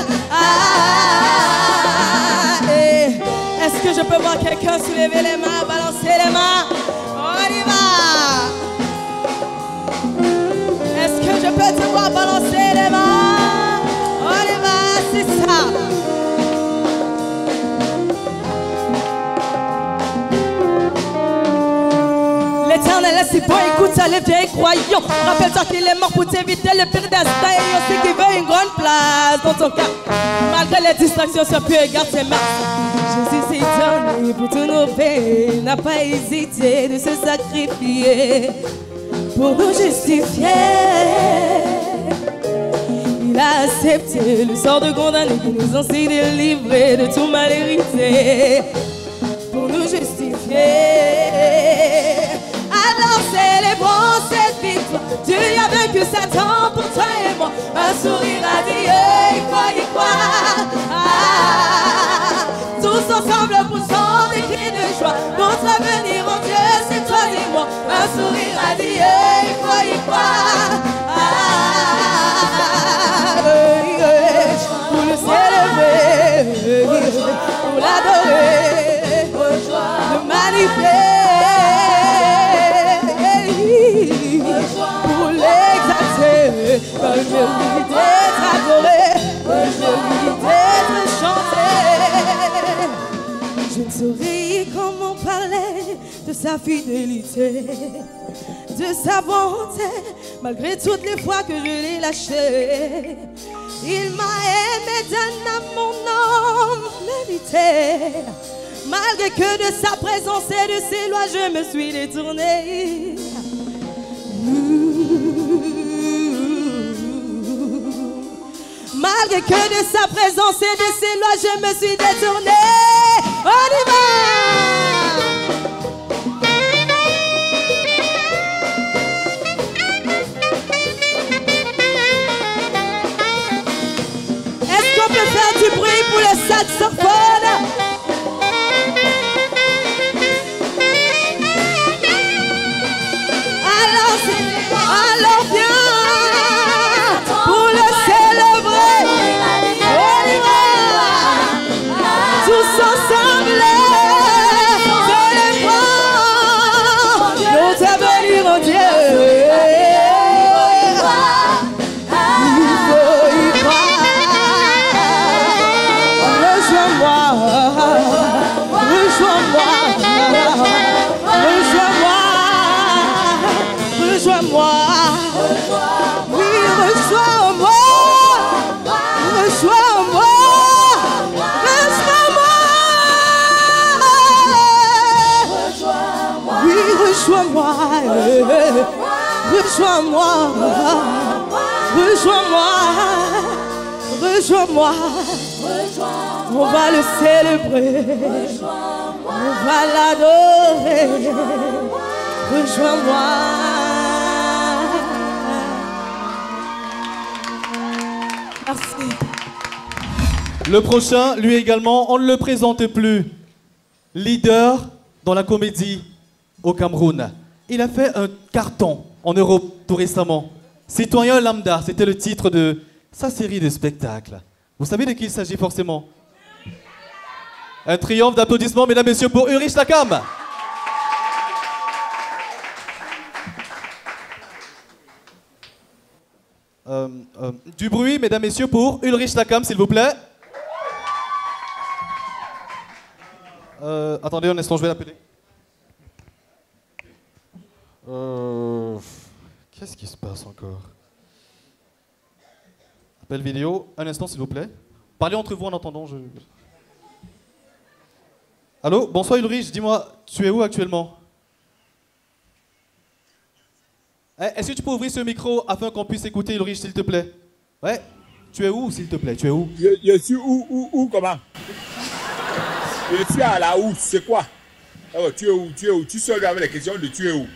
Est-ce que je peux voir quelqu'un soulever les mains, balancer les mains? On y va. Est-ce que je peux te voir balancer les mains? On y va, c'est ça. L'éternel est si bon, écoute ça les vieilles croyants. Rappelle-toi qu'il est mort pour t'éviter le pire destin. Et aussi qu'il veut une grande place dans ton cœur. Malgré les distractions, sois plus garde tes mains. Jésus s'est donné pour tous nos peines. N'a pas hésité de se sacrifier pour nous justifier. Il a accepté le sort de condamné qui nous enseigne de livrer de tout mal hérité pour nous justifier. Alors célébrons cette victoire. Dieu a vaincu Satan pour toi et moi. Un sourire radieux, il faut y croire. Tous ensemble poussant des cris de joie. Notre avenir en Dieu, c'est toi et moi. Un sourire radieux, il faut y croire. Pour le célébrer, pour l'adorer, le magnifier, pour l'exalter, aujourd'hui d'être adoré, aujourd'hui d'être chanté. Je ne saurais comment parler de sa fidélité, de sa bonté, malgré toutes les fois que je l'ai lâché. Il m'a aimé d'un amour non mérité. Malgré que de sa présence et de ses lois, je me suis détournée. Malgré que de sa présence et de ses lois, je me suis détournée. On y va! Est-ce qu'on peut faire du bruit pour le saxophone? Alors viens pour le célébrer. On y va. Tous ensemble, célébrons. Nous te bénirons Dieu. Il faut y croire. Rejoins-moi, rejoins-moi, rejoins-moi, rejoins-moi. Oui, rejoins-moi, rejoins-moi, rejoins-moi. Oui, rejoins-moi, rejoins-moi, rejoins-moi, rejoins-moi. On va le célébrer, on va l'adorer. Rejoins-moi. Merci. Le prochain, lui également, on ne le présente plus. Leader dans la comédie au Cameroun. Il a fait un carton en Europe tout récemment. Citoyen lambda, c'était le titre de sa série de spectacles. Vous savez de qui il s'agit forcément? Un triomphe d'applaudissements, mesdames et messieurs, pour Ulrich Takam. Du bruit, mesdames et messieurs, pour Ulrich Takam, s'il vous plaît. Attendez un instant, je vais l'appeler. Qu'est-ce qui se passe encore? Appel vidéo, un instant s'il vous plaît. Parlez entre vous en attendant. Allô, bonsoir Ulrich, dis-moi, tu es où actuellement? Est-ce que tu peux ouvrir ce micro afin qu'on puisse écouter Ulrich, s'il te plaît? Ouais, tu es où, s'il te plaît? Tu es où? Je suis où, comment? Je suis à la housse, c'est quoi? Oh, tu es où? Tu sors avec les questions de tu es où?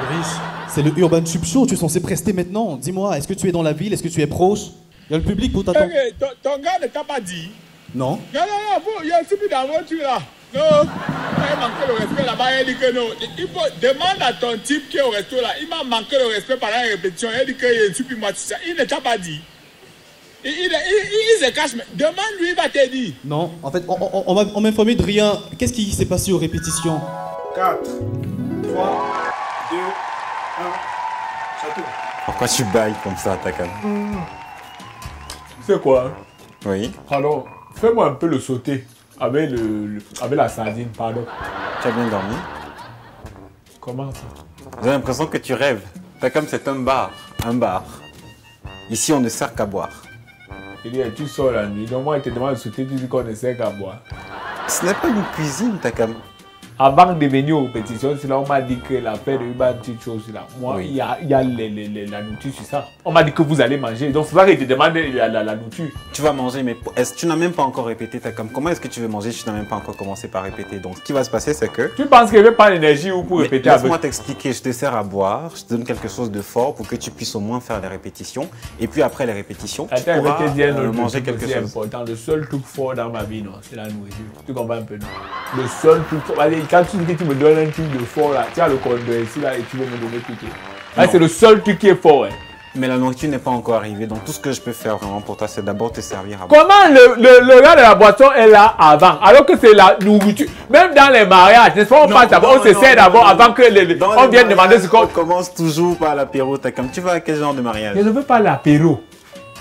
Ulrich, c'est le Urban Tube Show, tu es censé prester maintenant. Dis-moi, est-ce que tu es dans la ville? Est-ce que tu es proche? Il y a le public pour t'attendre. Ton gars ne t'a pas dit? Non. Non, il y a un type dans la voiture là. Non, il m'a manqué le respect là-bas, il dit que non. Demande à ton type qui est au resto là, il m'a manqué le respect pendant la répétition, il dit qu'il y a un type moi tout ça. Il ne t'a pas dit. Il se cache, mais demande-lui, il va te dire. Non, en fait, on m'a informé de rien. Qu'est-ce qui s'est passé aux répétitions? 4, 3, 2, 1, château. Pourquoi tu bailles comme ça, Takam? C'est quoi? Oui. Pardon, fais-moi un peu le sauté avec, avec la sardine, pardon. Tu as bien dormi? Comment ça? J'ai l'impression que tu rêves. Takam, c'est un bar. Un bar. Ici, on ne sert qu'à boire. Il dit, tu sors la nuit, donc moi, il te demande de sauter, tu dis qu'on ne sert qu'à boire. Ce n'est pas une cuisine, Takam. Avant de venir aux répétitions, c'est là on m'a dit que la paix de Urban petite chose là. Moi, il y a la nourriture sur ça. On m'a dit que vous allez manger. Donc, c'est vrai qu'il te demande la nourriture. Tu vas manger, mais tu n'as même pas encore répété, Takam. Comment est-ce que tu veux manger si tu n'as même pas encore commencé par répéter? Donc, ce qui va se passer, c'est que... Tu penses qu'il n'y avait pas l'énergie ou pour répéter avec... Laisse-moi t'expliquer. Je te sers à boire, je te donne quelque chose de fort pour que tu puisses au moins faire les répétitions. Et puis après les répétitions, tu pourras manger quelque chose. Important. Le seul truc fort dans ma vie, c'est la nourriture. Tu comprends un peu, non? Le seul truc fort... Quand tu dis que tu me donnes un truc de fort là, tu as le condé ici là et tu veux me donner tout. C'est le seul truc qui est fort. Hein. Mais la nourriture n'est pas encore arrivée, donc tout ce que je peux faire vraiment pour toi, c'est d'abord te servir à boire. Comment le gars de la boisson est là avant, alors que c'est la nourriture? Même dans les mariages, n'est-ce pas, on se sert d'abord avant que on vienne demander ce qu'on... On commence toujours par l'apéro, Takam. Tu vas à quel genre de mariage? Je ne veux pas l'apéro.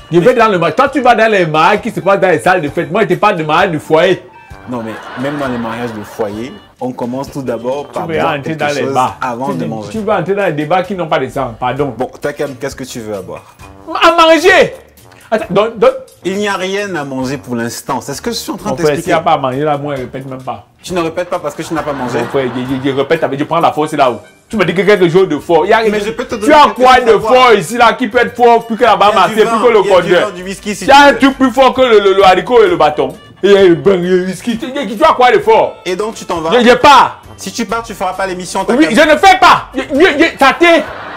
Je vais dans le mariage. Toi, tu vas dans les mariages qui se passent dans les salles de fête. Moi, je ne parle de mariage du foyer. Non, mais même dans les mariages de foyer, on commence tout d'abord par boire quelque chose avant de manger. Tu vas entrer dans les débats qui n'ont pas de sang, pardon. Bon, Takam, qu'est-ce que tu veux à boire? À manger! Attends, Il n'y a rien à manger pour l'instant. C'est ce que je suis en train de t'expliquer. t'expliquer. S'il n'y a pas à manger là, moi je répète même pas. Tu ne répètes pas parce que tu n'as pas mangé. Mon frère, je répète, je prends la force là-haut. Tu me dis que quelque chose de fort. Mais je peux te donner tu as quelque quoi chose de à voir. fort ici là qui peut être fort plus que la barre massée, plus que le condeur. Il y a un truc plus fort que le haricot et le bâton. Et le whisky. Tu as quoi de fort? Et donc tu t'en vas. Je pars. Si tu pars, tu feras pas l'émission. Oui, je ne fais pas.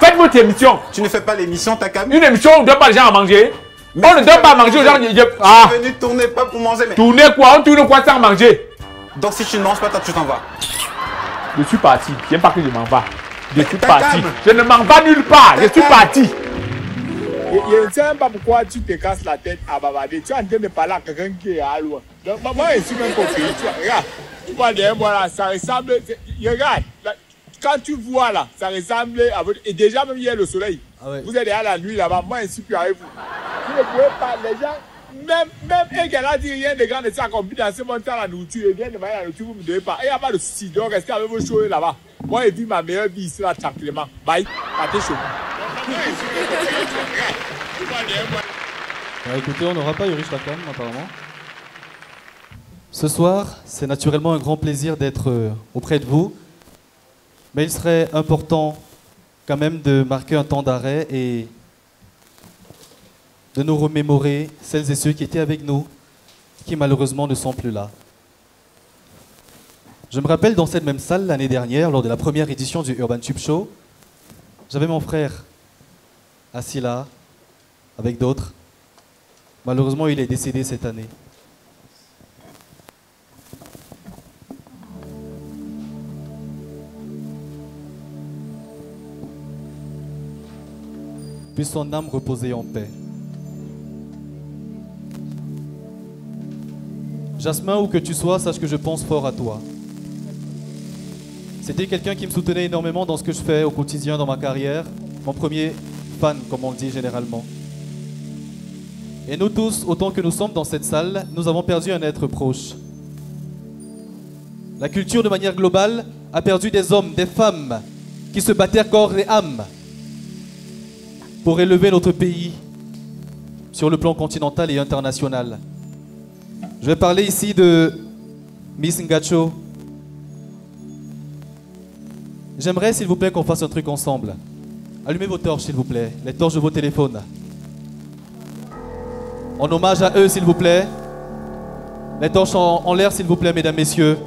Faites votre émission. Tu ne fais pas l'émission, ta cam. Une émission où on ne donne pas les gens à manger. Mais on ne donne pas à manger aux gens. Tu es venu tourner pas pour manger. Mais... Tourner quoi? On tourne quoi sans manger? Donc si tu ne manges pas, toi tu t'en vas. Je suis parti. J'aime pas que je m'en va. Je suis parti. Je ne m'en vais nulle part. Je suis parti. Je ne sais même pas pourquoi tu te casses la tête à bavarder. Tu es en train de parler à quelqu'un qui est à loin. Donc moi je suis même compris. Regarde. Tu vois derrière moi là, ça ressemble. Regarde. Quand tu vois là, ça ressemble à votre... Et déjà même hier le soleil. Ah ouais. Vous êtes derrière la nuit là-bas. Moi ainsi puis avec vous. Vous ne pouvez pas. Les gens... Même un gars là dit rien de grand de ça accompli dans ce monde à la nourriture. Et bien de manière la nourriture, vous ne me donnez pas. Et il n'y a pas de souci. Donc restez avec vos choses là-bas. Moi j'ai vu ma meilleure vie ici là tranquillement. Bye. Partez chaud. Écoutez, on n'aura pas Yuri Shakam apparemment. Ce soir, c'est naturellement un grand plaisir d'être auprès de vous. Mais il serait important quand même de marquer un temps d'arrêt et de nous remémorer celles et ceux qui étaient avec nous, qui malheureusement ne sont plus là. Je me rappelle dans cette même salle l'année dernière, lors de la première édition du Urban Tube Show, j'avais mon frère assis là, avec d'autres. Malheureusement, il est décédé cette année. Puisse son âme reposer en paix. Jasmin, où que tu sois, sache que je pense fort à toi. C'était quelqu'un qui me soutenait énormément dans ce que je fais au quotidien dans ma carrière. Mon premier fan, comme on le dit généralement. Et nous tous, autant que nous sommes dans cette salle, nous avons perdu un être proche. La culture, de manière globale, a perdu des hommes, des femmes, qui se battaient corps et âme pour élever notre pays sur le plan continental et international. Je vais parler ici de Miss Ngacho. J'aimerais, s'il vous plaît, qu'on fasse un truc ensemble. Allumez vos torches, s'il vous plaît, les torches de vos téléphones. En hommage à eux, s'il vous plaît. Les torches en l'air, s'il vous plaît, mesdames, messieurs.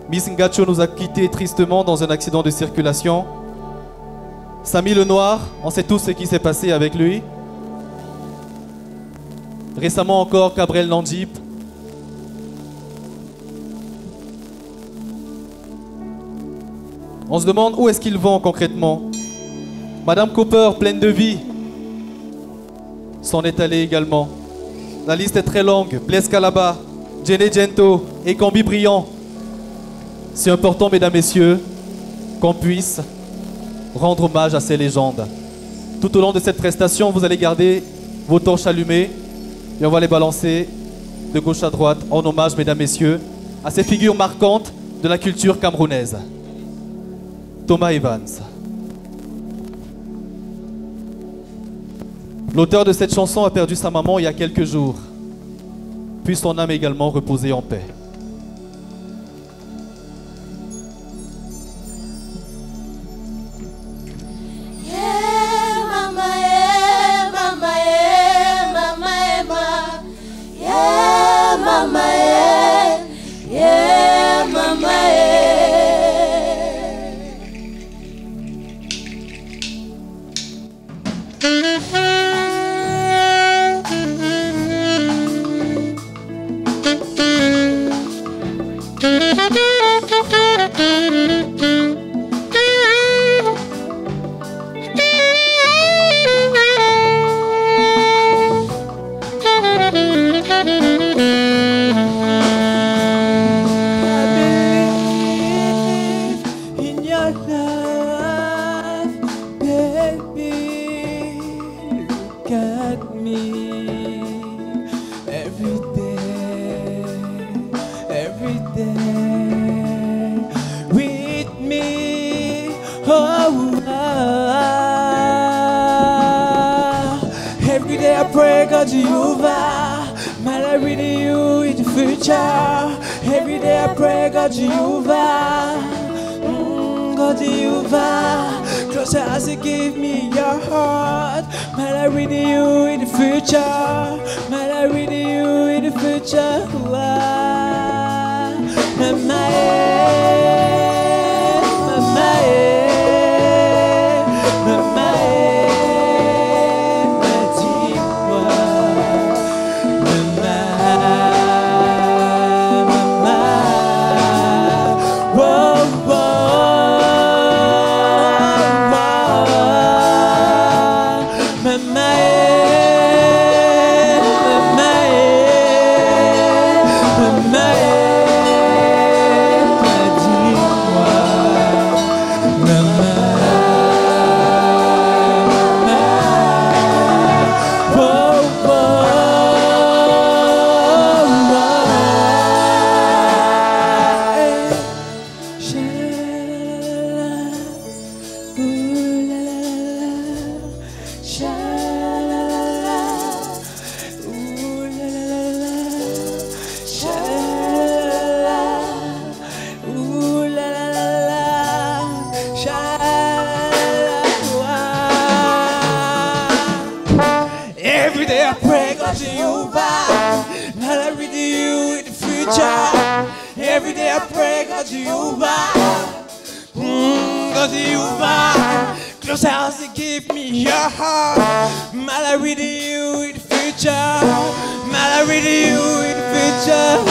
Miss Ngacho nous a quittés tristement dans un accident de circulation. Samy le Noir, on sait tous ce qui s'est passé avec lui. Récemment encore, Cabrel Nandip. On se demande où est-ce qu'ils vont concrètement. Madame Cooper, pleine de vie, s'en est allée également. La liste est très longue. Blaise Calaba, Jenny Gento et Combi Brillant. C'est important, mesdames, messieurs, qu'on puisse rendre hommage à ces légendes. Tout au long de cette prestation, vous allez garder vos torches allumées et on va les balancer de gauche à droite en hommage, mesdames, messieurs, à ces figures marquantes de la culture camerounaise. Thomas Evans. L'auteur de cette chanson a perdu sa maman il y a quelques jours. Puis son âme également reposer en paix. pray, God Jehovah, man, I read you in the future. Every day I pray, God Jehovah, God Jehovah, closer as you give me your heart. Man, I read you in the future. Man, I read you in the future. Mama, every day I pray, God Jehovah, man, I read you in the future. Every day I pray, God Jehovah, God Jehovah, close house to give me your heart. Man, I read you in the future. Man, I read you in the future.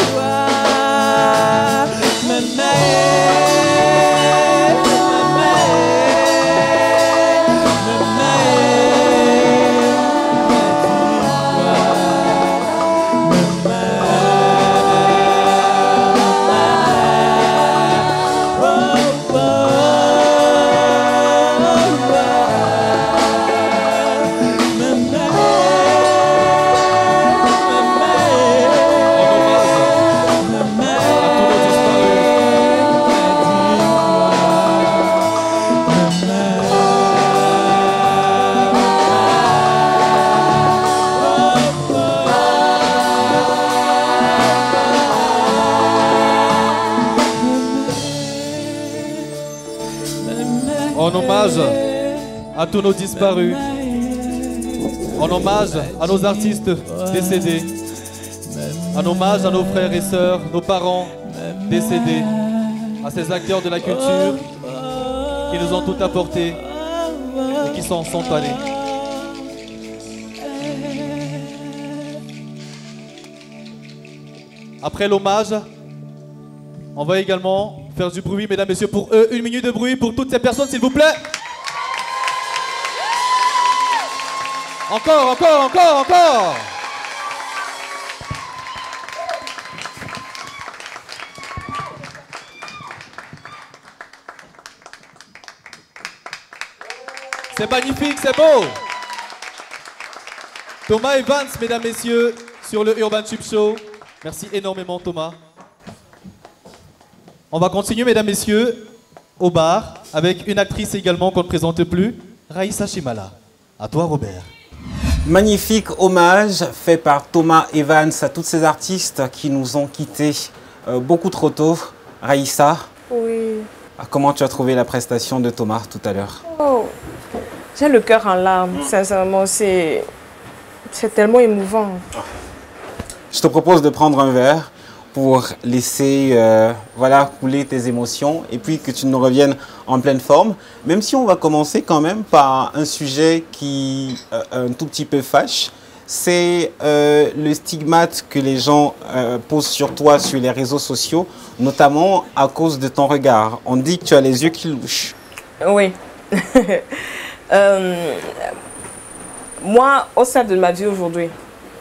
En hommage à tous nos disparus, en hommage à nos artistes décédés, en hommage à nos frères et sœurs, nos parents décédés, à ces acteurs de la culture qui nous ont tout apporté et qui s'en sont allés. Après l'hommage, on va également faire du bruit, mesdames, messieurs, pour eux. 1 minute de bruit pour toutes ces personnes, s'il vous plaît. Encore, encore, encore, encore. C'est magnifique, c'est beau. Thomas Evans, mesdames, messieurs, sur le Urban Tube Show. Merci énormément, Thomas. On va continuer, mesdames, messieurs, au bar, avec une actrice également qu'on ne présente plus, Raïssa Chimala. À toi, Robert. Magnifique hommage fait par Thomas Evans à tous ces artistes qui nous ont quittés beaucoup trop tôt. Raïssa, oui. Comment tu as trouvé la prestation de Thomas tout à l'heure? Oh, j'ai le cœur en larmes, sincèrement, c'est tellement émouvant. Je te propose de prendre un verre pour laisser voilà, couler tes émotions et puis que tu nous reviennes en pleine forme. Même si on va commencer quand même par un sujet qui un tout petit peu fâche, c'est le stigmate que les gens posent sur toi sur les réseaux sociaux, notamment à cause de ton regard. On dit que tu as les yeux qui louchent. Oui. Moi, au sein de ma vie aujourd'hui,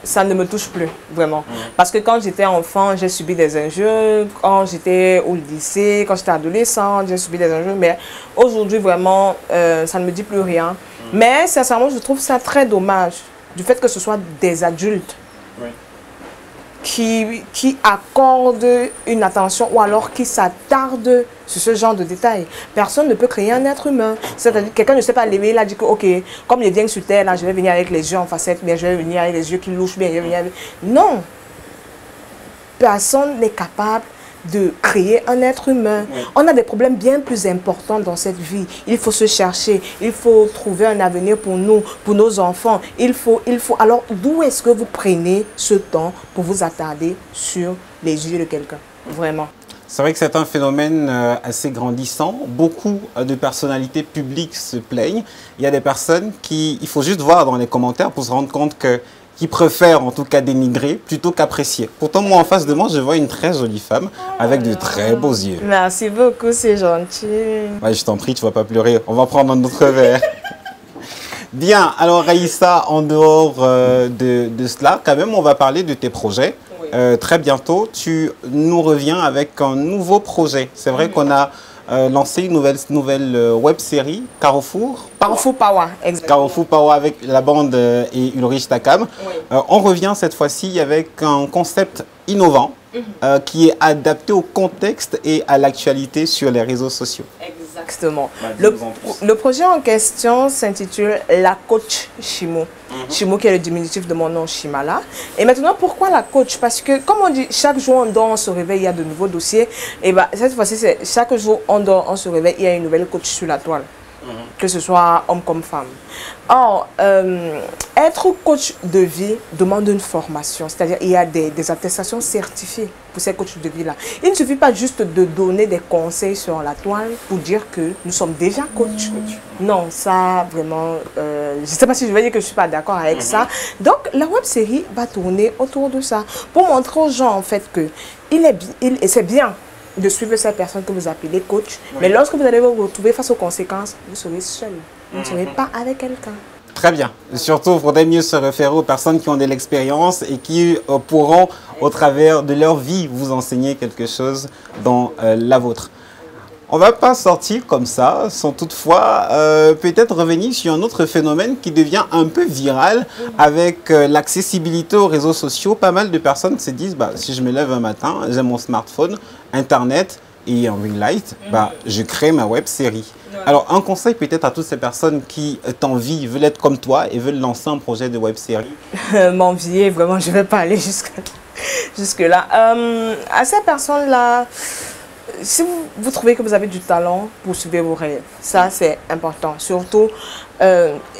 ça ne me touche plus, vraiment. Parce que quand j'étais enfant, j'ai subi des injures. Quand j'étais au lycée, quand j'étais adolescente, j'ai subi des injures. Mais aujourd'hui, vraiment, ça ne me dit plus rien. Mais sincèrement, je trouve ça très dommage du fait que ce soit des adultes qui accorde une attention ou alors qui s'attarde sur ce genre de détails. Personne ne peut créer un être humain. C'est-à-dire quelqu'un ne sait pas lever, il a dit que ok, comme je viens sur terre, là, je vais venir avec les yeux en facette, bien je vais venir avec les yeux qui louchent bien, je vais venir avec... Non. Personne n'est capable de créer un être humain. Oui. On a des problèmes bien plus importants dans cette vie. Il faut se chercher, il faut trouver un avenir pour nous, pour nos enfants. Il faut. Alors, d'où est-ce que vous prenez ce temps pour vous attarder sur les yeux de quelqu'un? Vraiment. C'est vrai que c'est un phénomène assez grandissant. Beaucoup de personnalités publiques se plaignent. Il y a des personnes qui, il faut juste voir dans les commentaires pour se rendre compte que qui préfèrent en tout cas dénigrer plutôt qu'apprécier. Pourtant, moi, en face de moi, je vois une très jolie femme avec de très beaux yeux. Merci beaucoup, c'est gentil. Ouais, je t'en prie, tu ne vas pas pleurer. On va prendre un autre verre. Bien, alors Raïssa, en dehors de cela, quand même, on va parler de tes projets. Oui. Très bientôt, tu nous reviens avec un nouveau projet. C'est vrai qu'on a lancé une nouvelle web-série, Carrefour. Carrefour Power, exactement. Carrefour Power avec la bande et Ulrich Takam. Oui. On revient cette fois-ci avec un concept innovant qui est adapté au contexte et à l'actualité sur les réseaux sociaux. Exactement. Le projet en question s'intitule La Coach Chimo. Chimo qui est le diminutif de mon nom Chimala. Et maintenant, pourquoi la coach? Parce que, comme on dit, chaque jour on dort, on se réveille, il y a de nouveaux dossiers. Et ben, cette fois-ci, c'est chaque jour on dort, on se réveille, il y a une nouvelle coach sur la toile. Que ce soit homme comme femme. Or, être coach de vie demande une formation, c'est-à-dire il y a des attestations certifiées pour ces coachs de vie-là. Il ne suffit pas juste de donner des conseils sur la toile pour dire que nous sommes déjà coach. Non, ça vraiment, je ne sais pas si je vais dire que je ne suis pas d'accord avec ça. Donc, la web-série va tourner autour de ça pour montrer aux gens en fait que c'est bien de suivre cette personne que vous appelez coach. Oui. Mais lorsque vous allez vous retrouver face aux conséquences, vous serez seul. Vous ne serez pas avec quelqu'un. Très bien. Surtout, il faudrait mieux se référer aux personnes qui ont de l'expérience et qui pourront, au travers de leur vie, vous enseigner quelque chose dans la vôtre. On ne va pas sortir comme ça, sans toutefois peut-être revenir sur un autre phénomène qui devient un peu viral avec l'accessibilité aux réseaux sociaux. Pas mal de personnes se disent, bah, si je me lève un matin, j'ai mon smartphone, Internet et un ring light, bah, je crée ma web série. Alors, un conseil peut-être à toutes ces personnes qui t'envient, veulent être comme toi et veulent lancer un projet de web série. M'envier, vraiment, je ne vais pas aller jusque-là. À ces personnes-là, si vous trouvez que vous avez du talent, poursuivez vos rêves. Ça, c'est important. Surtout,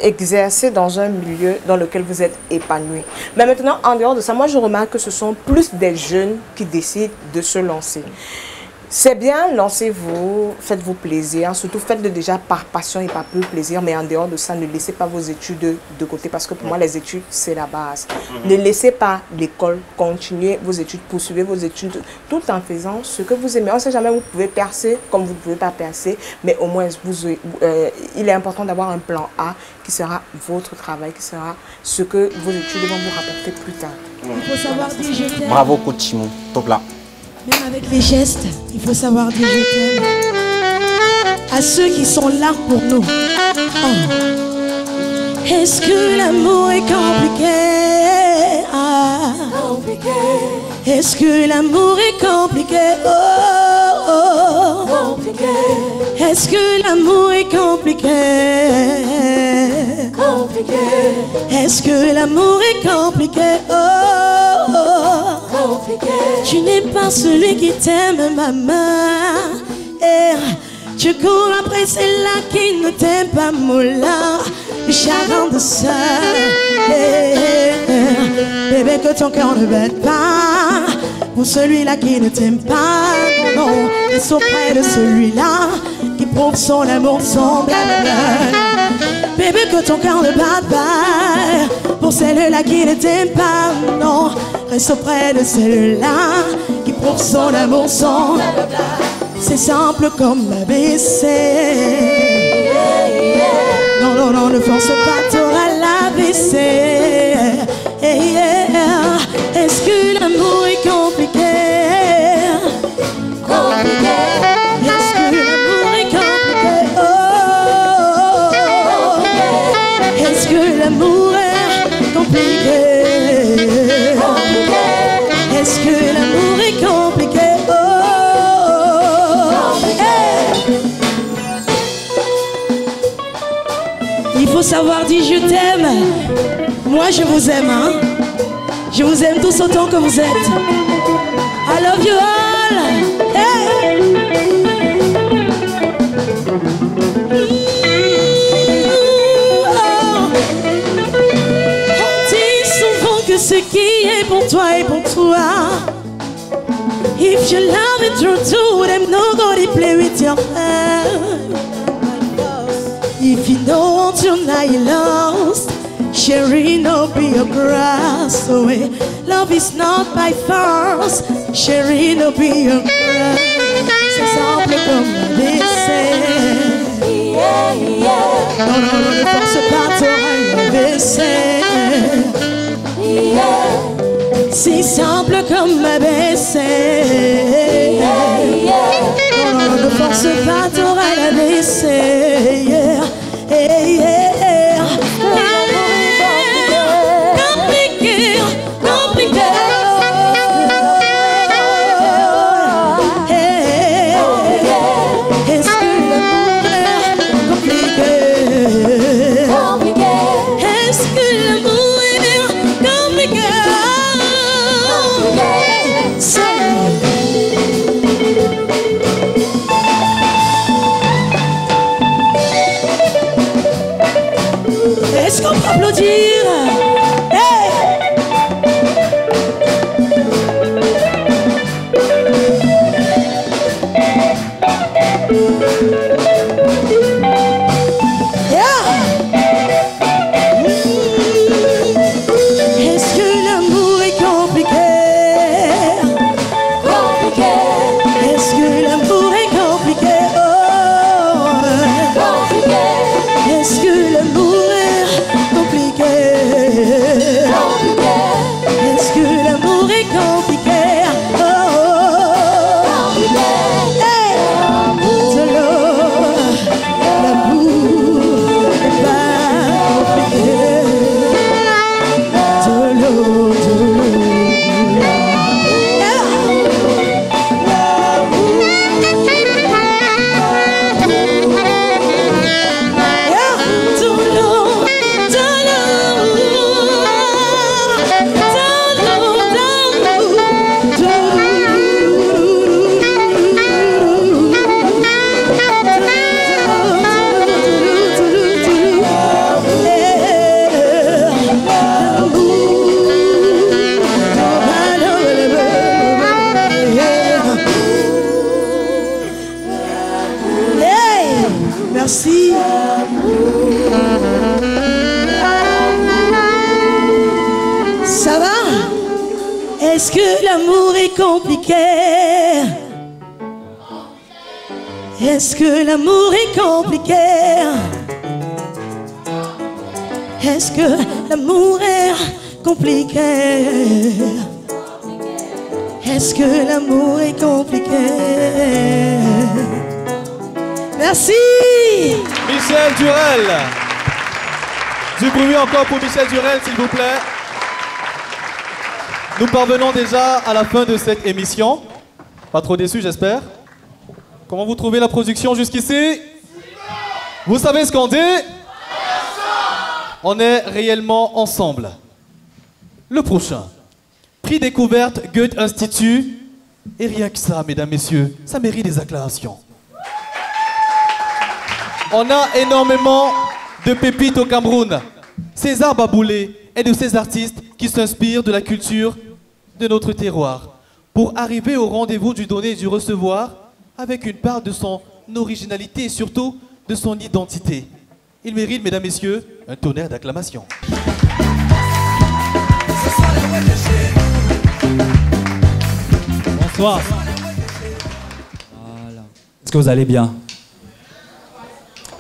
exercer dans un milieu dans lequel vous êtes épanoui. Mais maintenant, en dehors de ça, moi, je remarque que ce sont plus des jeunes qui décident de se lancer. C'est bien, lancez-vous, faites-vous plaisir, surtout faites-le déjà par passion et par peu plaisir, mais en dehors de ça, ne laissez pas vos études de côté, parce que pour moi, les études, c'est la base. Ne laissez pas l'école, continuez vos études, poursuivez vos études, tout en faisant ce que vous aimez. On ne sait jamais, vous pouvez percer comme vous ne pouvez pas percer, mais au moins, il est important d'avoir un plan A qui sera votre travail, qui sera ce que vos études vont vous rapporter plus tard. Il faut savoir dire je t'aime. Bravo, coach Chimon, top là. Même avec les gestes, il faut savoir dire je t'aime. À ceux qui sont là pour nous. Oh. Est-ce que l'amour est compliqué? Ah. Est-ce que l'amour est compliqué? Oh, oh. Est-ce que l'amour est compliqué? Est-ce que l'amour est compliqué? Oh, oh. Tu n'es pas celui qui t'aime, maman. Et tu cours après celle-là qui ne t'aime pas, moula. Le chagrin de ça. Bébé, que ton cœur ne bête pas pour celui-là qui ne t'aime pas. Non, reste auprès de celui-là qui prouve son amour, son blabla. Bébé, que ton cœur ne batte pas pour celle-là qui ne t'aime pas. Non, reste auprès de celle-là qui prouve son amour, son blabla. C'est simple comme ABC. Non, non, non, ne force pas, t'auras l'ABC. Est-ce que l'amour est compliqué? Est-ce que l'amour est compliqué? Oh, est-ce que l'amour est compliqué? savoir dire je t'aime. Moi je vous aime, hein. Je vous aime tous autant que vous êtes. I love you all. Hey. On dit souvent que ce qui est pour toi est pour toi. If you love it, you do them. Nobody play with your heart. If you don't want you now you lost. Sharing no be a grass away. Love is not by force. Sharing no be a grass. C'est simple comme l'essai. Yeah, yeah. Non, non, non, ne force pas ton l'essai. Yeah. Si simple comme ma baissée. Yeah, yeah. Non, non, ne force pas ton l'essai. Yeah, yeah, yeah. Est-ce qu'on peut applaudir? Hey! Yeah! Est-ce que l'amour est compliqué? Compliqué. Est-ce que l'amour est compliqué? Oh! Compliqué. Est-ce que l'amour compliqué. Est-ce que l'amour est compliqué? Oh, compliqué. Hey. De l'eau, l'amour n'est pas compliqué. De l'eau, merci. Ça va? Est-ce que l'amour est compliqué? Est-ce que l'amour est compliqué? Est-ce que l'amour est compliqué? Est-ce que l'amour est compliqué? Merci. Michel Durel. Du bruit encore pour Michel Durel, s'il vous plaît. Nous parvenons déjà à la fin de cette émission. Pas trop déçu, j'espère. Comment vous trouvez la production jusqu'ici? Vous savez ce qu'on dit? On est réellement ensemble. Le prochain, prix découverte Goethe Institut. Et rien que ça, mesdames, messieurs, ça mérite des acclamations. On a énormément de pépites au Cameroun. César Baboulé est de ces artistes qui s'inspirent de la culture de notre terroir pour arriver au rendez-vous du donner et du recevoir avec une part de son originalité et surtout de son identité. Il mérite, mesdames, messieurs, un tonnerre d'acclamations. Bonsoir. Voilà. Est-ce que vous allez bien?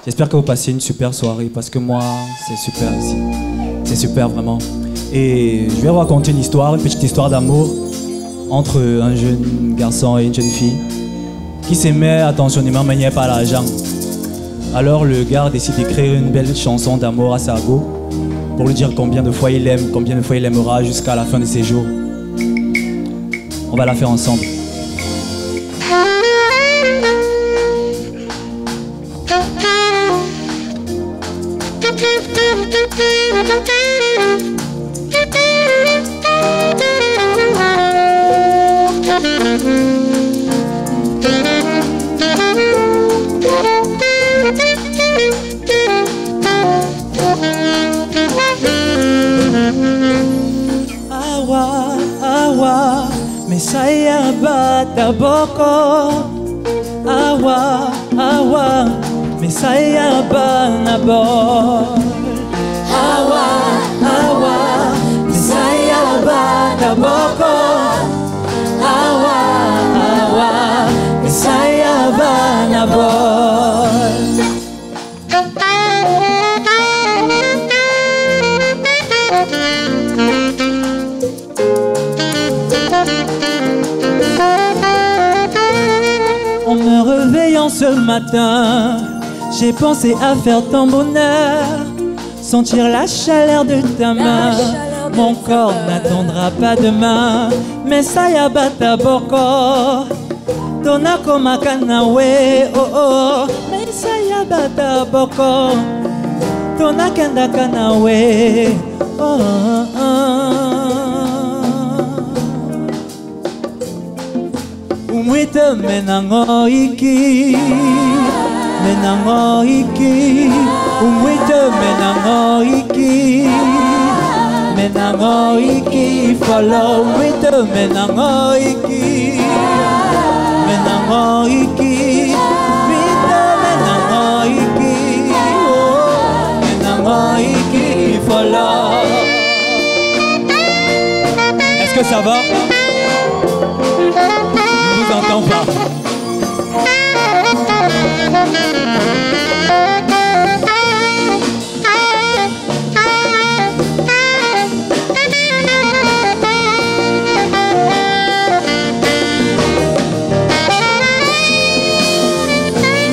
J'espère que vous passez une super soirée parce que moi, c'est super ici. C'est super vraiment. Et je vais vous raconter une histoire, une petite histoire d'amour entre un jeune garçon et une jeune fille qui s'aimaient attentionnément maniés par l'argent. Alors le gars décide d'écrire une belle chanson d'amour à sa go pour lui dire combien de fois il l'aime, combien de fois il l'aimera jusqu'à la fin de ses jours. On va la faire ensemble. Awa, awa, Messiah bata boko. Awa, awa, Messiah bana bo. Awa, awa, Messiah bata boko. Awa, awa, Messiah bana bo. En me réveillant ce matin, j'ai pensé à faire ton bonheur, sentir la chaleur de ta main. Mon corps n'attendra pas demain, Messiah bata boko. Dona koma kanawe, oh oh, Messiah bata boko. Dona kenda kanawe, oh oh oh. Umwite menango iki, menango iki. Umwite menango iki, menango iki. Follow umwite menango iki, menango iki. Umwite menango iki, oh, menango iki. Follow. Est-ce que ça va? Je vous entends pas.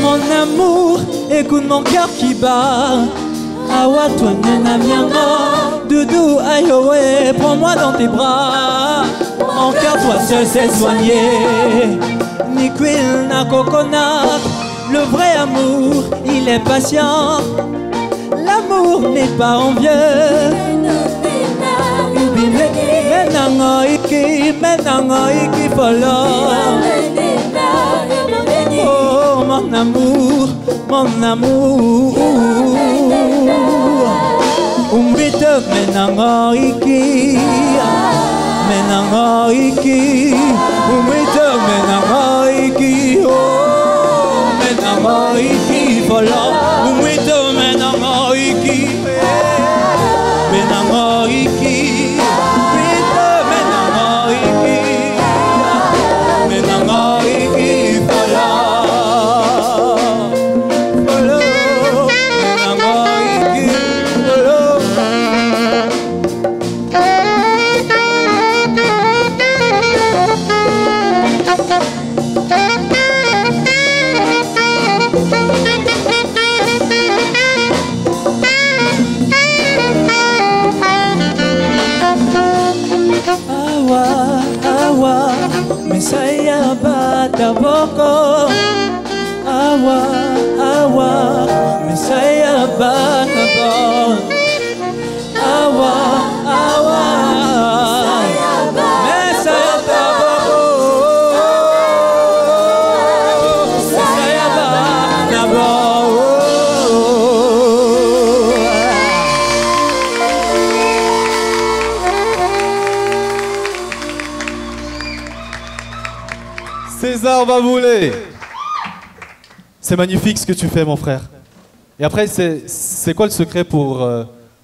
Mon amour, écoute mon cœur qui bat. Awa toi nena mianga, doudou ayoé, prends-moi dans tes bras. Mon cœur toi seul s'est soigné. Ni queen na coconut, le vrai amour il est patient. L'amour n'est pas envieux. Menango iki follow. Oh mon amour, mon amour. Umwite menango iki, menango iki. Umwite menango iki, oh menango iki follow. Umwite menango iki, menango iki. Umwite menango iki, menango iki follow. Messiah bata boko. Awa, awa, Messiah bata boko. Awa, awa, Messiah bata boko. Messiah bata boko. César Baboulé. C'est magnifique ce que tu fais, mon frère. Et après, c'est quoi le secret pour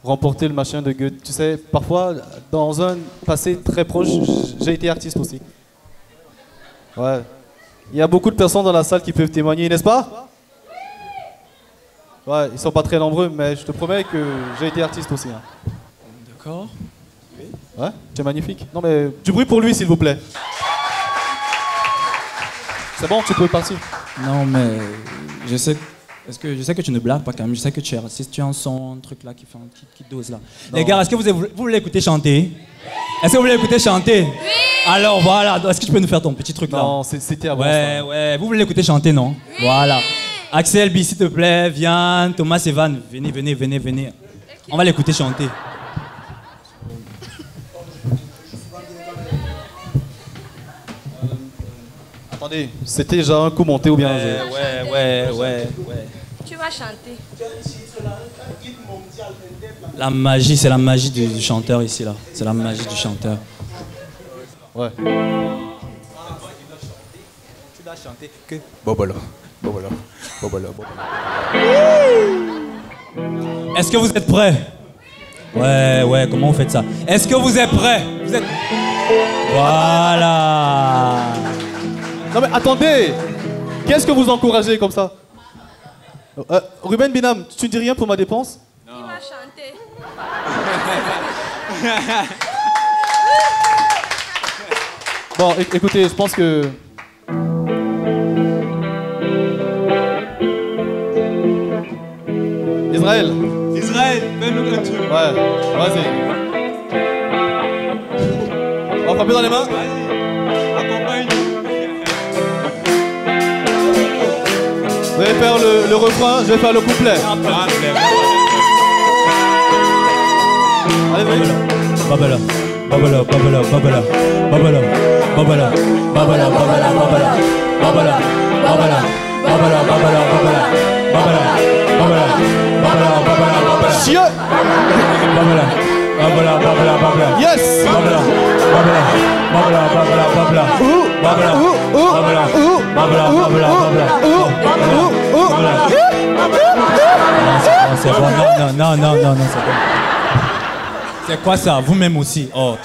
remporter le machin de Goethe? Tu sais, parfois, dans un passé très proche, j'ai été artiste aussi. Ouais. Il y a beaucoup de personnes dans la salle qui peuvent témoigner, n'est-ce pas? Ouais, ils sont pas très nombreux, mais je te promets que j'ai été artiste aussi. Hein. D'accord. Ouais, tu es magnifique. Non mais, du bruit pour lui, s'il vous plaît. C'est bon, tu peux partir. Non, mais je sais que tu ne blagues pas quand même. Je sais que tu es raciste. Tu as un son, un truc là qui fait qui dose là. Non. Les gars, est-ce que vous voulez écouter chanter? Est-ce que vous voulez écouter chanter? Oui. Alors voilà. Est-ce que tu peux nous faire ton petit truc là? Non, c'était avant. Ouais, ouais. Vous voulez écouter chanter, non? Oui. Voilà. Axel B, s'il te plaît, viens. Thomas, Evan, venez. On va l'écouter chanter. Attendez, c'était déjà un coup monté ou bien Ouais. Tu vas chanter. La magie, c'est la magie du chanteur ici, là. C'est la magie du chanteur. Ouais. Tu dois chanter que... Bobolo. Est-ce que vous êtes prêts? Ouais, comment vous faites ça? Est-ce que vous êtes prêts? Vous êtes... Voilà. Non mais attendez, qu'est-ce que vous encouragez comme ça? Ruben Binam, tu ne dis rien pour ma dépense? Non. Il va chanter. Bon, écoutez, je pense que... Israël, fais-nous un truc. Ouais, vas-y. On va frapper dans les mains. Vous allez faire le refrain, je vais faire le couplet. Allez, vas-y. Babala. Chieux. Yes. C'est bon, non, c'est bon. C'est quoi ça? Vous-même aussi. Oh,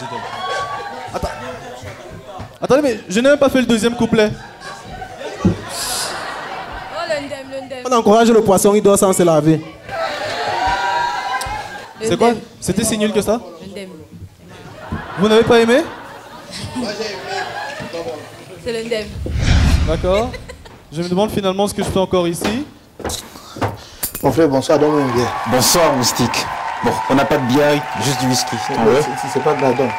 Attendez, mais je n'ai même pas fait le deuxième couplet. Oh, l'undem. On encourage le poisson, il doit s'en se laver. C'est quoi? C'était si nul que ça? L'undem. Vous n'avez pas aimé? Moi j'ai aimé. C'est l'undem. D'accord. Je me demande finalement ce que je fais encore ici. Mon frère, bonsoir, donne-moi une bière. Bonsoir, Moustique. Bon, on n'a pas de bière, juste du whisky. Si c'est pas de la donne.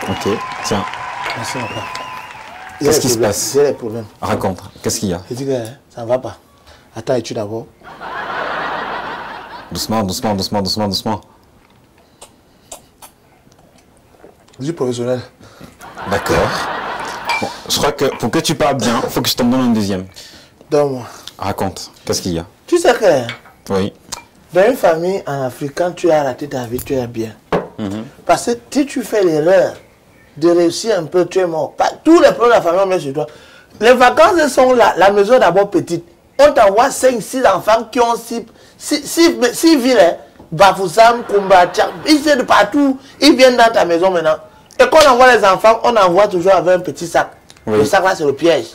Ok, tiens. Merci, mon frère. Qu'est-ce qui se passe? J'ai des problèmes. Raconte, qu'est-ce qu'il y a? Je dis que ça ne va pas. Attends, et tu d'abord. Doucement. Je suis professionnel. D'accord. Bon, je crois que pour que tu parles bien, il faut que je t'en donne un deuxième. Donne-moi. Raconte, qu'est-ce qu'il y a? Tu sais que Oui. dans une famille en Afrique, quand tu as raté ta vie, tu es bien. Parce que si tu fais l'erreur de réussir un peu, tu es mort. Tous les problèmes de la famille, on met sur toi. Les vacances elles sont là. La maison est d'abord petite. On t'envoie 5-6 enfants qui ont 6 villes. Hein. Bafoussam, Kumba, Tchak. Ils sont de partout. Ils viennent dans ta maison maintenant. Et quand on envoie les enfants, on envoie toujours avec un petit sac. Oui. Le sac là, c'est le piège.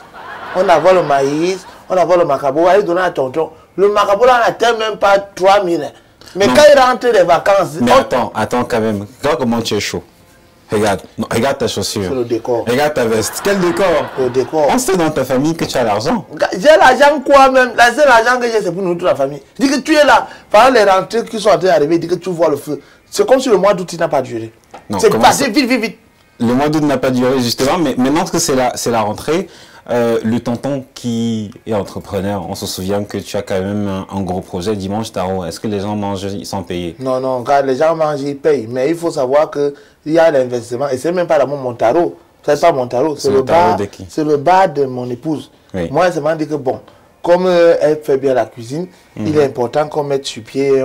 On envoie le maïs, on envoie le macabo, on va lui donner à tonton. Le macabo là, on n'atteint même pas 3000. Mais non. Quand il rentre des vacances... Mais attends quand même. Regarde comment tu es chaud. Regarde ta chaussure. C'est le décor. Regarde ta veste. Quel décor? Le décor. On sait dans ta famille que tu as l'argent. J'ai l'argent quoi même? La seule argent que j'ai, c'est pour nous toute la famille. Dis que tu es là. Pendant les rentrées qui sont en train d'arriver, dis que tu vois le feu. C'est comme si le mois d'août n'a pas duré. C'est passé vite. Le mois d'août n'a pas duré justement, mais maintenant que c'est la rentrée, le tonton qui est entrepreneur, on se souvient que tu as quand même un gros projet dimanche Taro. Est-ce que les gens mangent sans payer? Non, quand les gens mangent, ils payent. Mais il faut savoir qu'il y a l'investissement. Et c'est même pas mon tarot. C'est pas mon tarot. C'est le bar de mon épouse. Oui. Moi, elle m'a dit que bon, comme elle fait bien la cuisine, il est important qu'on mette sur pied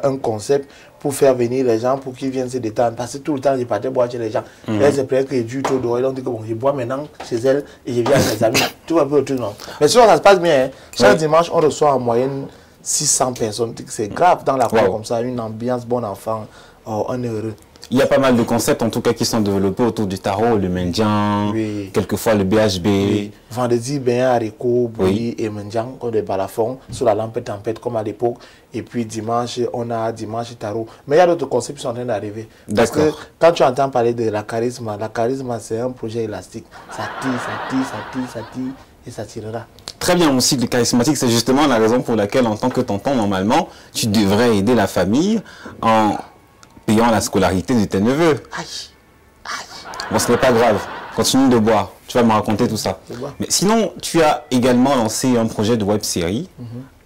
un concept pour faire venir les gens, pour qu'ils viennent se détendre. Parce que tout le temps, je partais boire chez les gens. Elle se plaît que du tout dehors. Ils ont dit que bon, je bois maintenant chez elle et je viens avec mes amis. Tu vois un peu le truc, non? Mais sinon, ça se passe bien. Hein. Chaque dimanche, on reçoit en moyenne 600 personnes. C'est grave dans la cour comme ça, une ambiance bon enfant. Oh, on est heureux. Il y a pas mal de concepts en tout cas qui sont développés autour du tarot, le mendiant, quelquefois le BHB. Oui. Vendredi, bien haricots, bouillis et mendiant, comme des balafons, sous la lampe tempête comme à l'époque. Et puis dimanche, on a dimanche tarot. Mais il y a d'autres concepts qui sont en train d'arriver. Parce que quand tu entends parler de la charisme c'est un projet élastique. Ça tire et ça tirera. Très bien, aussi le charismatique, c'est justement la raison pour laquelle en tant que tonton, normalement, tu devrais aider la famille en payant la scolarité de tes neveux. Bon, ce n'est pas grave. Continue de boire. Tu vas me raconter tout ça. Mais sinon, tu as également lancé un projet de web-série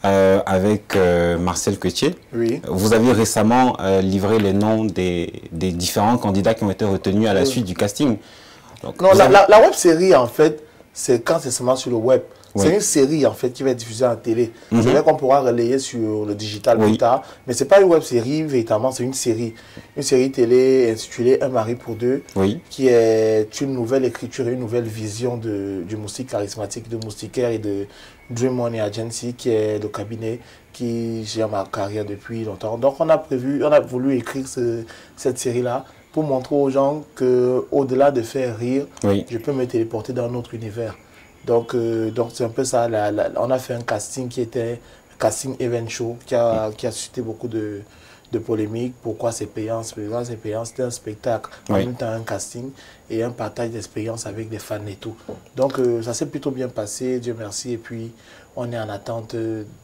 avec Marcel Quetier. Oui. Vous avez récemment livré les noms des différents candidats qui ont été retenus à la suite du casting. Donc, non, la web série, en fait, c'est quand c'est seulement sur le web. Oui. C'est une série, en fait, qui va être diffusée en télé. C'est vrai qu'on pourra relayer sur le digital plus tard, mais c'est pas une web série, véritablement, c'est une série. Une série télé intitulée Un mari pour deux, qui est une nouvelle écriture et une nouvelle vision du moustique charismatique, de Moustiquaire et de Dream Money Agency, qui est le cabinet qui gère ma carrière depuis longtemps. Donc on a voulu écrire cette série-là pour montrer aux gens qu'au-delà de faire rire, je peux me téléporter dans un autre univers. Donc c'est un peu ça. On a fait un casting qui était un casting event show qui a suscité beaucoup de polémiques. Pourquoi c'est payant? C'est payant, c'était un spectacle, en même temps un casting et un partage d'expérience avec des fans et tout. Donc ça s'est plutôt bien passé, Dieu merci. Et puis on est en attente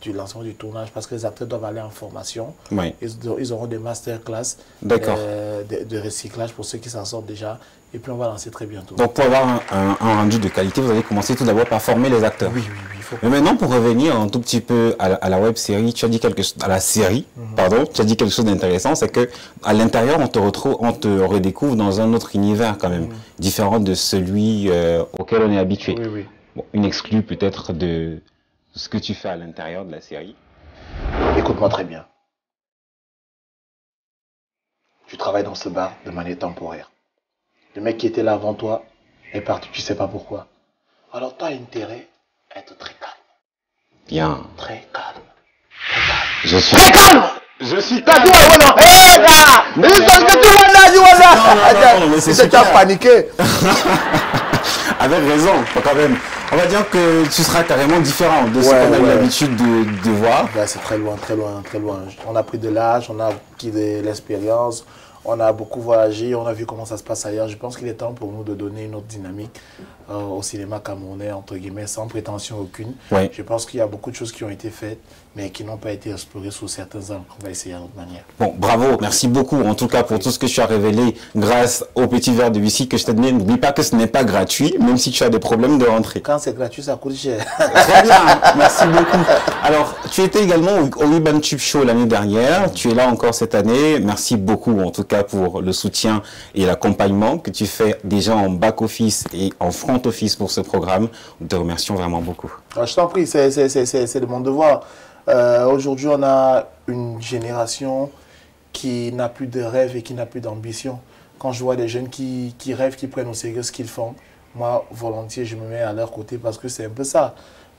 du lancement du tournage parce que les acteurs doivent aller en formation. Ils auront des masterclass de recyclage pour ceux qui s'en sortent déjà. Et puis on va lancer très bientôt. Donc pour avoir un rendu de qualité, vous allez commencer tout d'abord par former les acteurs. Oui. Mais maintenant, pour revenir un tout petit peu à la web série, tu as dit quelque chose, à la série, pardon, tu as dit quelque chose d'intéressant, c'est que à l'intérieur, on te redécouvre dans un autre univers quand même, différent de celui auquel on est habitué. Bon, une exclue peut-être de ce que tu fais à l'intérieur de la série. Écoute-moi très bien. Tu travailles dans ce bar de manière temporaire. Le mec qui était là avant toi est parti, tu sais pas pourquoi. Alors tu as intérêt à être très calme. Bien. Très calme. Je suis très calme. Je suis calme. C'est tu as paniqué. Avec raison, quand même. On va dire que tu seras carrément différent de ce qu'on a eu l'habitude de voir. C'est très loin, très loin, très loin. On a pris de l'âge, on a acquis de l'expérience. On a beaucoup voyagé, on a vu comment ça se passe ailleurs. Je pense qu'il est temps pour nous de donner une autre dynamique au cinéma camerounais, entre guillemets, sans prétention aucune. Je pense qu'il y a beaucoup de choses qui ont été faites, mais qui n'ont pas été explorées sous certains angles. On va essayer d'une autre manière. Bon, bravo, merci beaucoup en tout cas pour tout ce que tu as révélé grâce au petit verre de whisky que je t'ai donné. N'oublie pas que ce n'est pas gratuit, même si tu as des problèmes de rentrée. Quand c'est gratuit, ça coûte cher. Très bien, merci beaucoup. Alors, tu étais également au Urban Tube Show l'année dernière. Tu es là encore cette année. Merci beaucoup en tout cas pour le soutien et l'accompagnement que tu fais déjà en back-office et en front-office pour ce programme. Nous te remercions vraiment beaucoup. Je t'en prie, c'est de mon devoir. Aujourd'hui, on a une génération qui n'a plus de rêve et qui n'a plus d'ambition. Quand je vois des jeunes qui rêvent, qui prennent au sérieux ce qu'ils font, moi, volontiers, je me mets à leur côté parce que c'est un peu ça,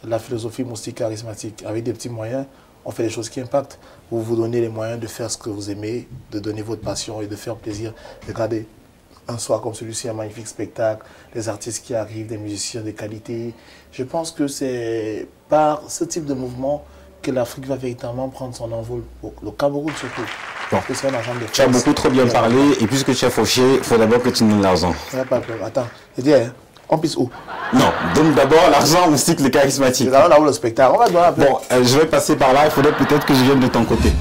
la philosophie moustique charismatique. Avec des petits moyens, on fait des choses qui impactent. Vous vous donnez les moyens de faire ce que vous aimez, de donner votre passion et de faire plaisir. Regardez, un soir comme celui-ci, un magnifique spectacle, des artistes qui arrivent, des musiciens de qualité. Je pense que c'est par ce type de mouvement que l'Afrique va véritablement prendre son envol. Le Cameroun surtout. Bon. Tu as beaucoup trop bien parlé et puisque tu es fauché, il faut d'abord que tu nous donnes l'argent. Attends, je dis, on pisse où? Non, donne d'abord l'argent au cycle charismatique. Là, on a où le spectacle? On va donner un peu. Bon, je vais passer par là, il faudrait peut-être que je vienne de ton côté.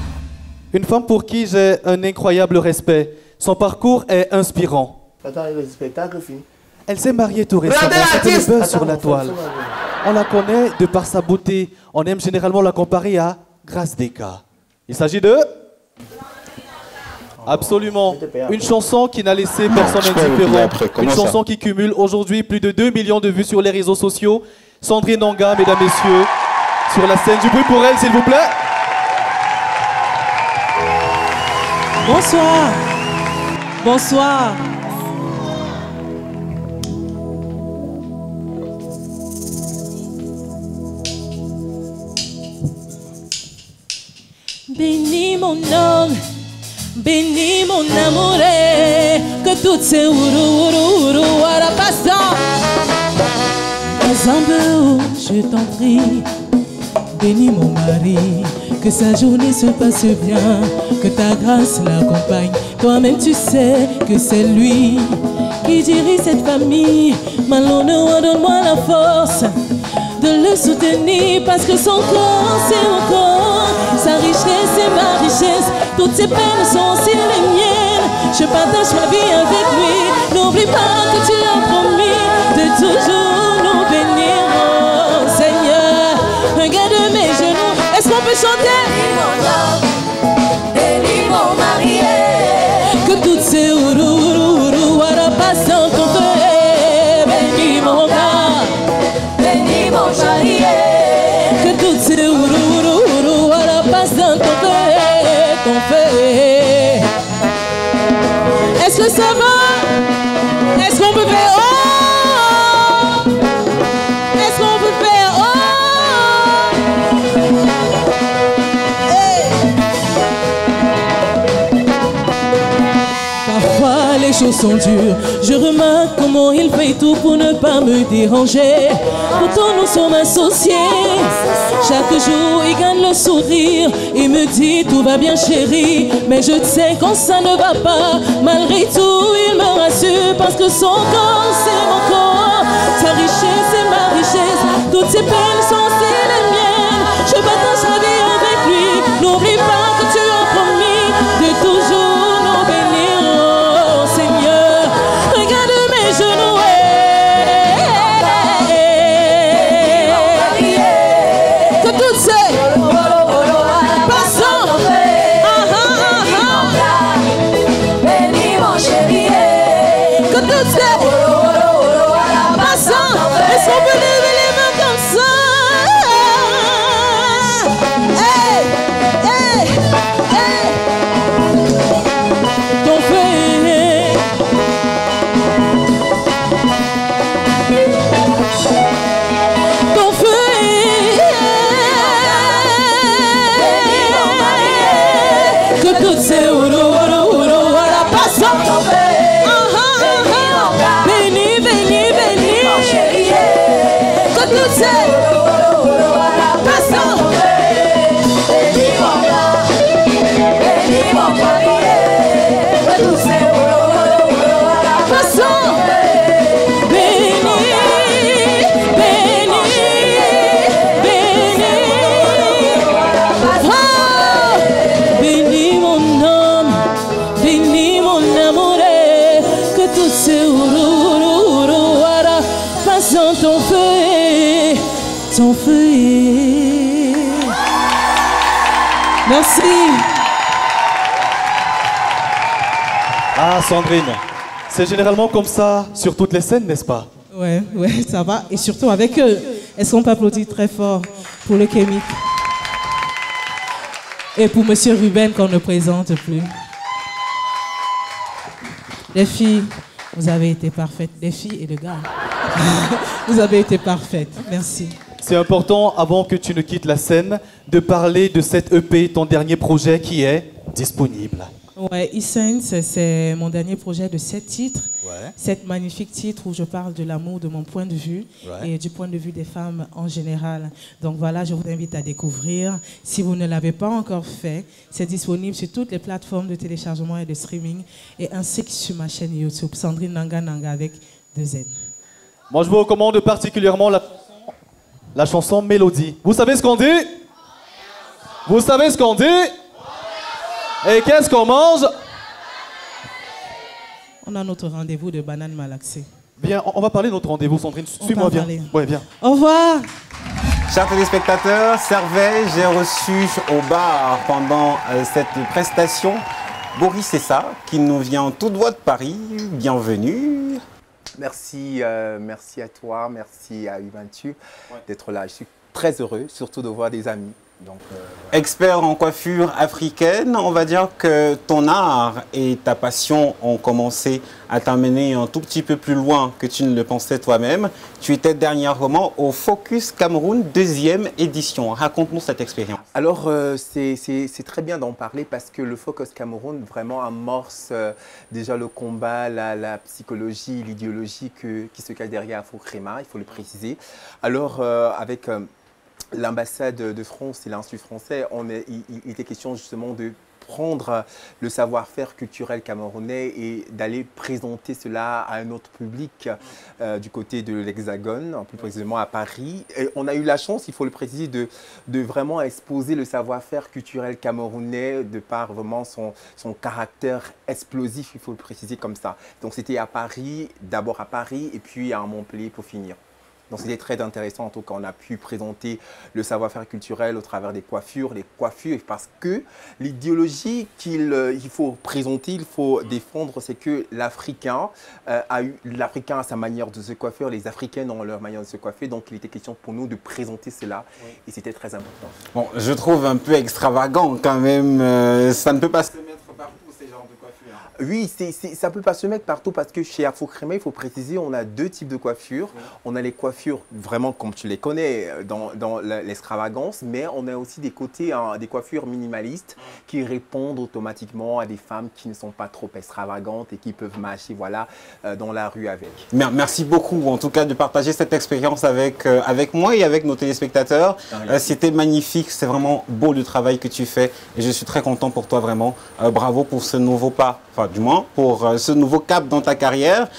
Une femme pour qui j'ai un incroyable respect. Son parcours est inspirant. Attends, le spectacle fini. Elle s'est mariée tout récemment, c'était le buzz sur la toile. On la connaît de par sa beauté. On aime généralement la comparer à Grace Deka. Il s'agit de... Absolument. Une chanson qui n'a laissé personne indifférent. Une chanson qui cumule aujourd'hui plus de 2 millions de vues sur les réseaux sociaux. Sandrine Nanga, mesdames, messieurs, sur la scène. Du bruit pour elle, s'il vous plaît. Bonsoir. Bonsoir. Bénis mon homme, bénis mon amour, que toutes ces ourou passant. Azambeo, je t'en prie, bénis mon mari, que sa journée se passe bien, que ta grâce l'accompagne. Toi-même tu sais que c'est lui qui dirige cette famille. Malhonneur, donne-moi la force de le soutenir, parce que son corps c'est mon corps, sa richesse c'est ma richesse, toutes ses peines sont aussi les miennes. Je partage ma vie avec lui, n'oublie pas que tu as promis de toujours nous bénir, oh Seigneur. Regarde mes genoux, est-ce Que toutes ces ourou passent en ton feu. Bénis mon gars, bénis mon chéri. Que toutes ces ourou passent en ton feu, ton feu. Est-ce que ça va? Est-ce qu'on peut faire oh? Est-ce qu'on peut faire oh? Hey. Parfois les choses sont dures. Je remarque comment il fait tout pour ne pas me déranger. Pourtant nous sommes associés. Chaque jour il gagne le sourire. Il me dit tout va bien chérie. Mais je sais quand ça ne va pas. Malgré tout il me rassure. Parce que son corps c'est mon corps. Sa richesse c'est ma richesse. Toutes ses peines sont les miennes. Je partage la vie avec lui. N'oublie pas que tu as promis de toujours nous bénir, oh Seigneur. Regarde mes genoux. Que toutes ces passants, bénis mon chéri. Que toutes ces passants, est-ce qu'on peut lever les mains comme ça? Hey, hey, hey. Ton feu. Ton feu. Que toutes ces passants. Bénis, bénis, bénis. Que toutes ces passants. Bénis mon gars, bénis mon chéri. Que toutes ces passants. Bénis, bénis, bénis. Oh, bénis mon homme, bénis mon amour. Que tous ces passent en ton feu, ton feu. Merci. Ah, Sandrine, c'est généralement comme ça sur toutes les scènes, n'est-ce pas? Ouais, ça va. Et surtout avec eux. Est-ce qu'on peut applaudir très fort pour le Kémique? Et pour Monsieur Ruben qu'on ne présente plus. Les filles, vous avez été parfaites. Les filles et les gars. Vous avez été parfaites. Merci. C'est important, avant que tu ne quittes la scène, de parler de cette EP, ton dernier projet qui est disponible. Ouais, Essence, c'est mon dernier projet de 7 titres. Ouais. 7 magnifiques titres où je parle de l'amour de mon point de vue et du point de vue des femmes en général. Donc voilà, je vous invite à découvrir. Si vous ne l'avez pas encore fait, c'est disponible sur toutes les plateformes de téléchargement et de streaming et ainsi que sur ma chaîne YouTube, Sandrine Nanga Nanga avec 2 Z. Moi, je vous recommande particulièrement la chanson Mélodie. Vous savez ce qu'on dit? Vous savez ce qu'on dit? Et qu'est-ce qu'on mange? On a notre rendez-vous de banane malaxée. Bien, on va parler de notre rendez-vous, Sandrine. Suis-moi, viens. Ouais, viens. Au revoir. Chers téléspectateurs, Servais, j'ai reçu au bar pendant cette prestation Boris Sessa, qui nous vient toute voix de Paris. Bienvenue. Merci, merci à toi, merci à Ubantu d'être là. Je suis très heureux, surtout de voir des amis. Donc, Expert en coiffure africaine, on va dire que ton art et ta passion ont commencé à t'amener un tout petit peu plus loin que tu ne le pensais toi-même. Tu étais dernièrement au Focus Cameroun 2e édition. Raconte-nous cette expérience. Alors, c'est très bien d'en parler parce que le Focus Cameroun vraiment amorce déjà le combat, la psychologie, l'idéologie qui se cache derrière Afro-Créma, il faut le préciser. Alors, avec l'ambassade de France et l'Institut français, il était question justement de prendre le savoir-faire culturel camerounais et d'aller présenter cela à un autre public du côté de l'Hexagone, plus précisément à Paris. Et on a eu la chance, il faut le préciser, de vraiment exposer le savoir-faire culturel camerounais de par vraiment son caractère explosif, il faut le préciser comme ça. Donc c'était à Paris, d'abord à Paris et puis à Montpellier pour finir. Donc c'était très intéressant, en tout cas on a pu présenter le savoir-faire culturel au travers des coiffures, parce que l'idéologie qu'il faut présenter, il faut défendre, c'est que l'Africain a sa manière de se coiffer, les Africains ont leur manière de se coiffer, donc il était question pour nous de présenter cela et c'était très important. Bon, je trouve un peu extravagant quand même, ça ne peut pas se mettre partout ces genres de coiffures. Oui, ça ne peut pas se mettre partout parce que chez Afro Créma, il faut préciser, on a deux types de coiffures. On a les coiffures vraiment comme tu les connais dans l'extravagance, mais on a aussi des côtés, des coiffures minimalistes qui répondent automatiquement à des femmes qui ne sont pas trop extravagantes et qui peuvent marcher voilà, dans la rue avec. Merci beaucoup en tout cas de partager cette expérience avec moi et avec nos téléspectateurs. C'était magnifique, c'est vraiment beau le travail que tu fais et je suis très content pour toi vraiment. Bravo pour ce nouveau pas. Enfin, du moins, pour ce nouveau cap dans ta carrière.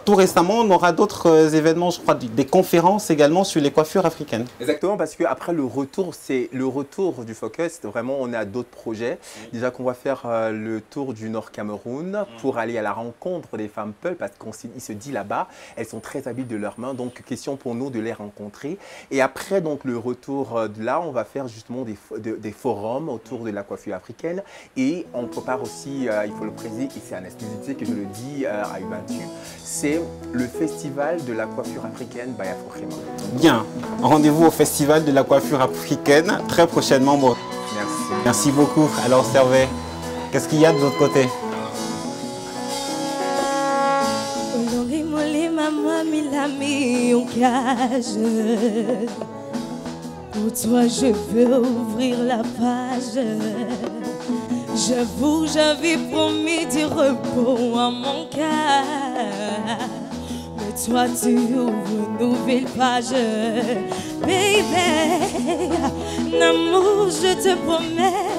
Tout récemment, on aura d'autres événements, je crois, des conférences également sur les coiffures africaines. Exactement, parce qu'après le retour, c'est le retour du Focus. Vraiment, on a d'autres projets. Déjà qu'on va faire le tour du Nord Cameroun pour aller à la rencontre des femmes Peul, parce qu'il se dit là-bas, elles sont très habiles de leurs mains. Donc, question pour nous de les rencontrer. Et après, donc, le retour de là, on va faire justement des forums autour de la coiffure africaine. Et on prépare aussi, il faut le préciser, et c'est en exclusivité que je le dis à Ubuntu, c'est le festival de la coiffure africaine by Afro Créma. Bien, rendez-vous au festival de la coiffure africaine très prochainement. Bon. Merci. Merci beaucoup. Alors Servet, qu'est-ce qu'il y a de l'autre côté? Pour toi je veux ouvrir la page. J'avoue, j'avais promis du repos à mon cœur. Mais toi, tu ouvres une nouvelle page. Baby, l'amour, je te promets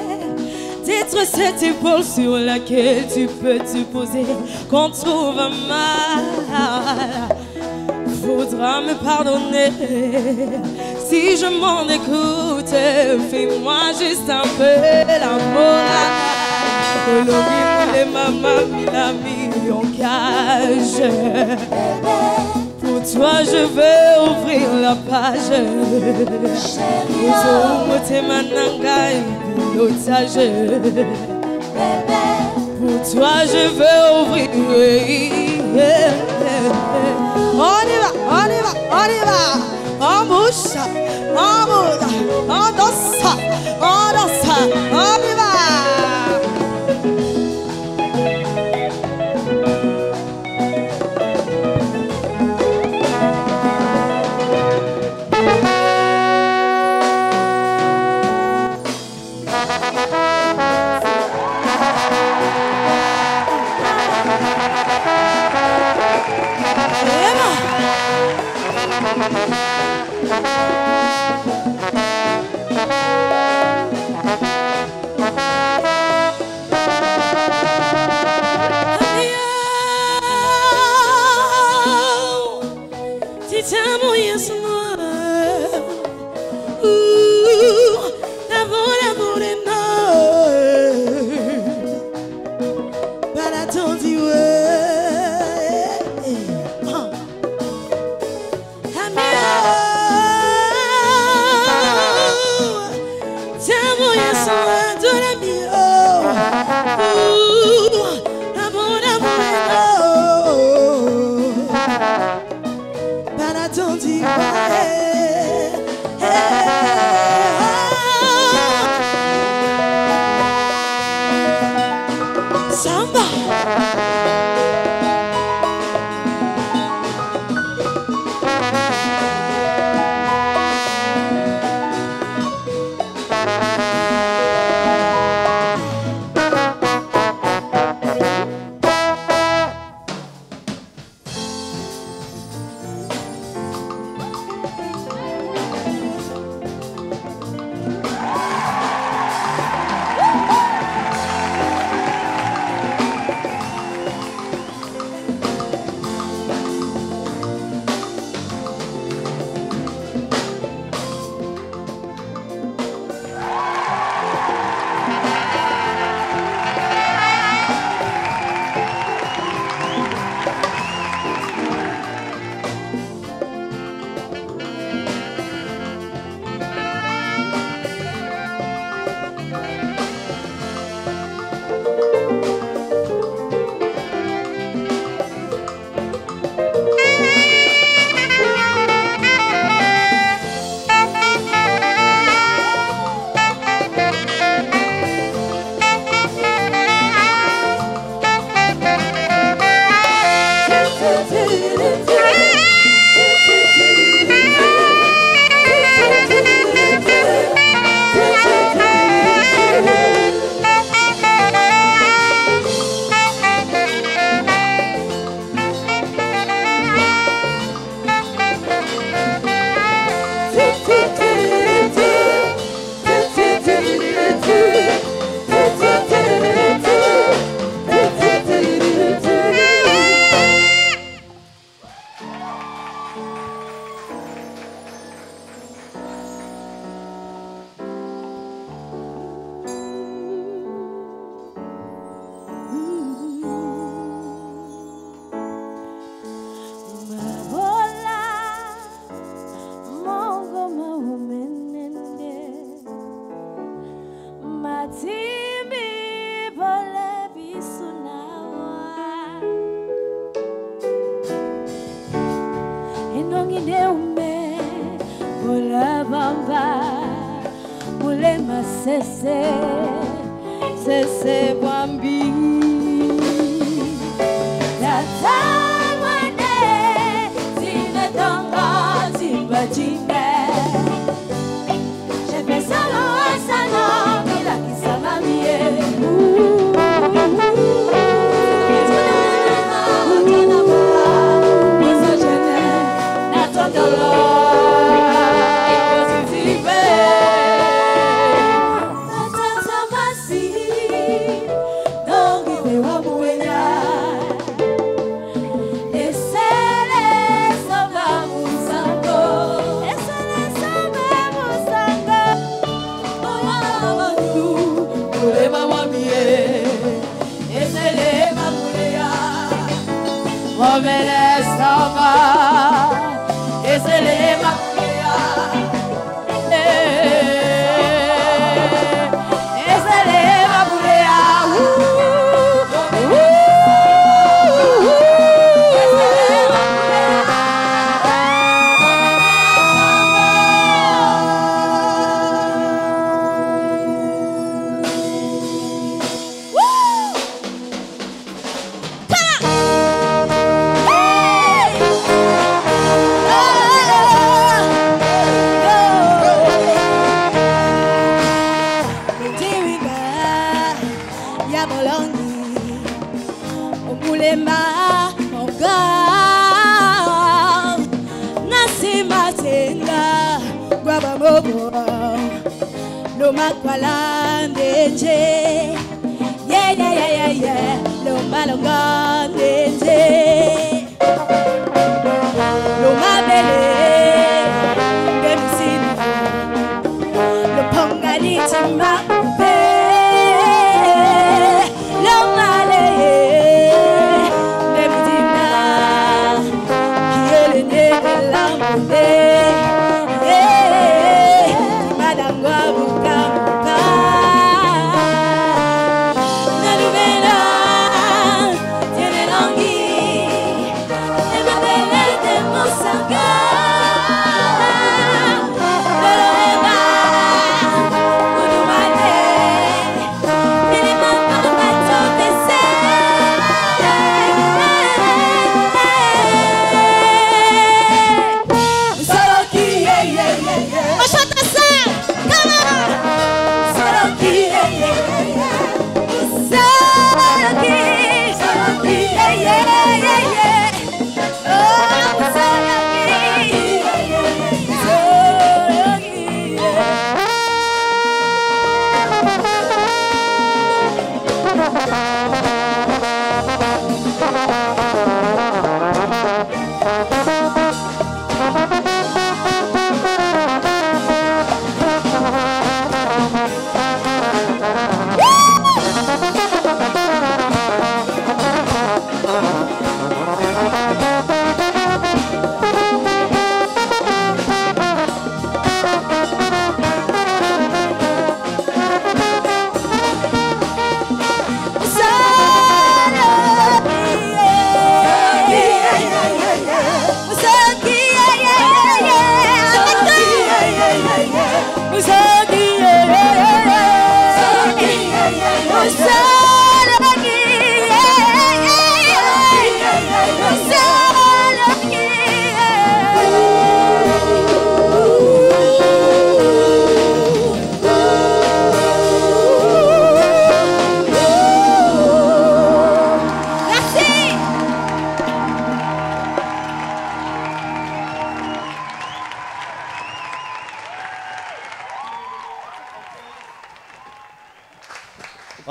d'être cette épaule sur laquelle tu peux te poser quand on trouve mal. Faudra me pardonner si je m'en écoute. Fais-moi juste un peu l'amour. Les mamans, l'ami en cage. Pour toi, je veux ouvrir la page. Pour toi, je veux ouvrir. On y va, on y va, on y va. On bouge, on bouge, on danse, on y va. Samba. c'est Wambi. La tamane, zine tonga, zimba jime. J'ai fait salo à salo, mais la qui ça m'a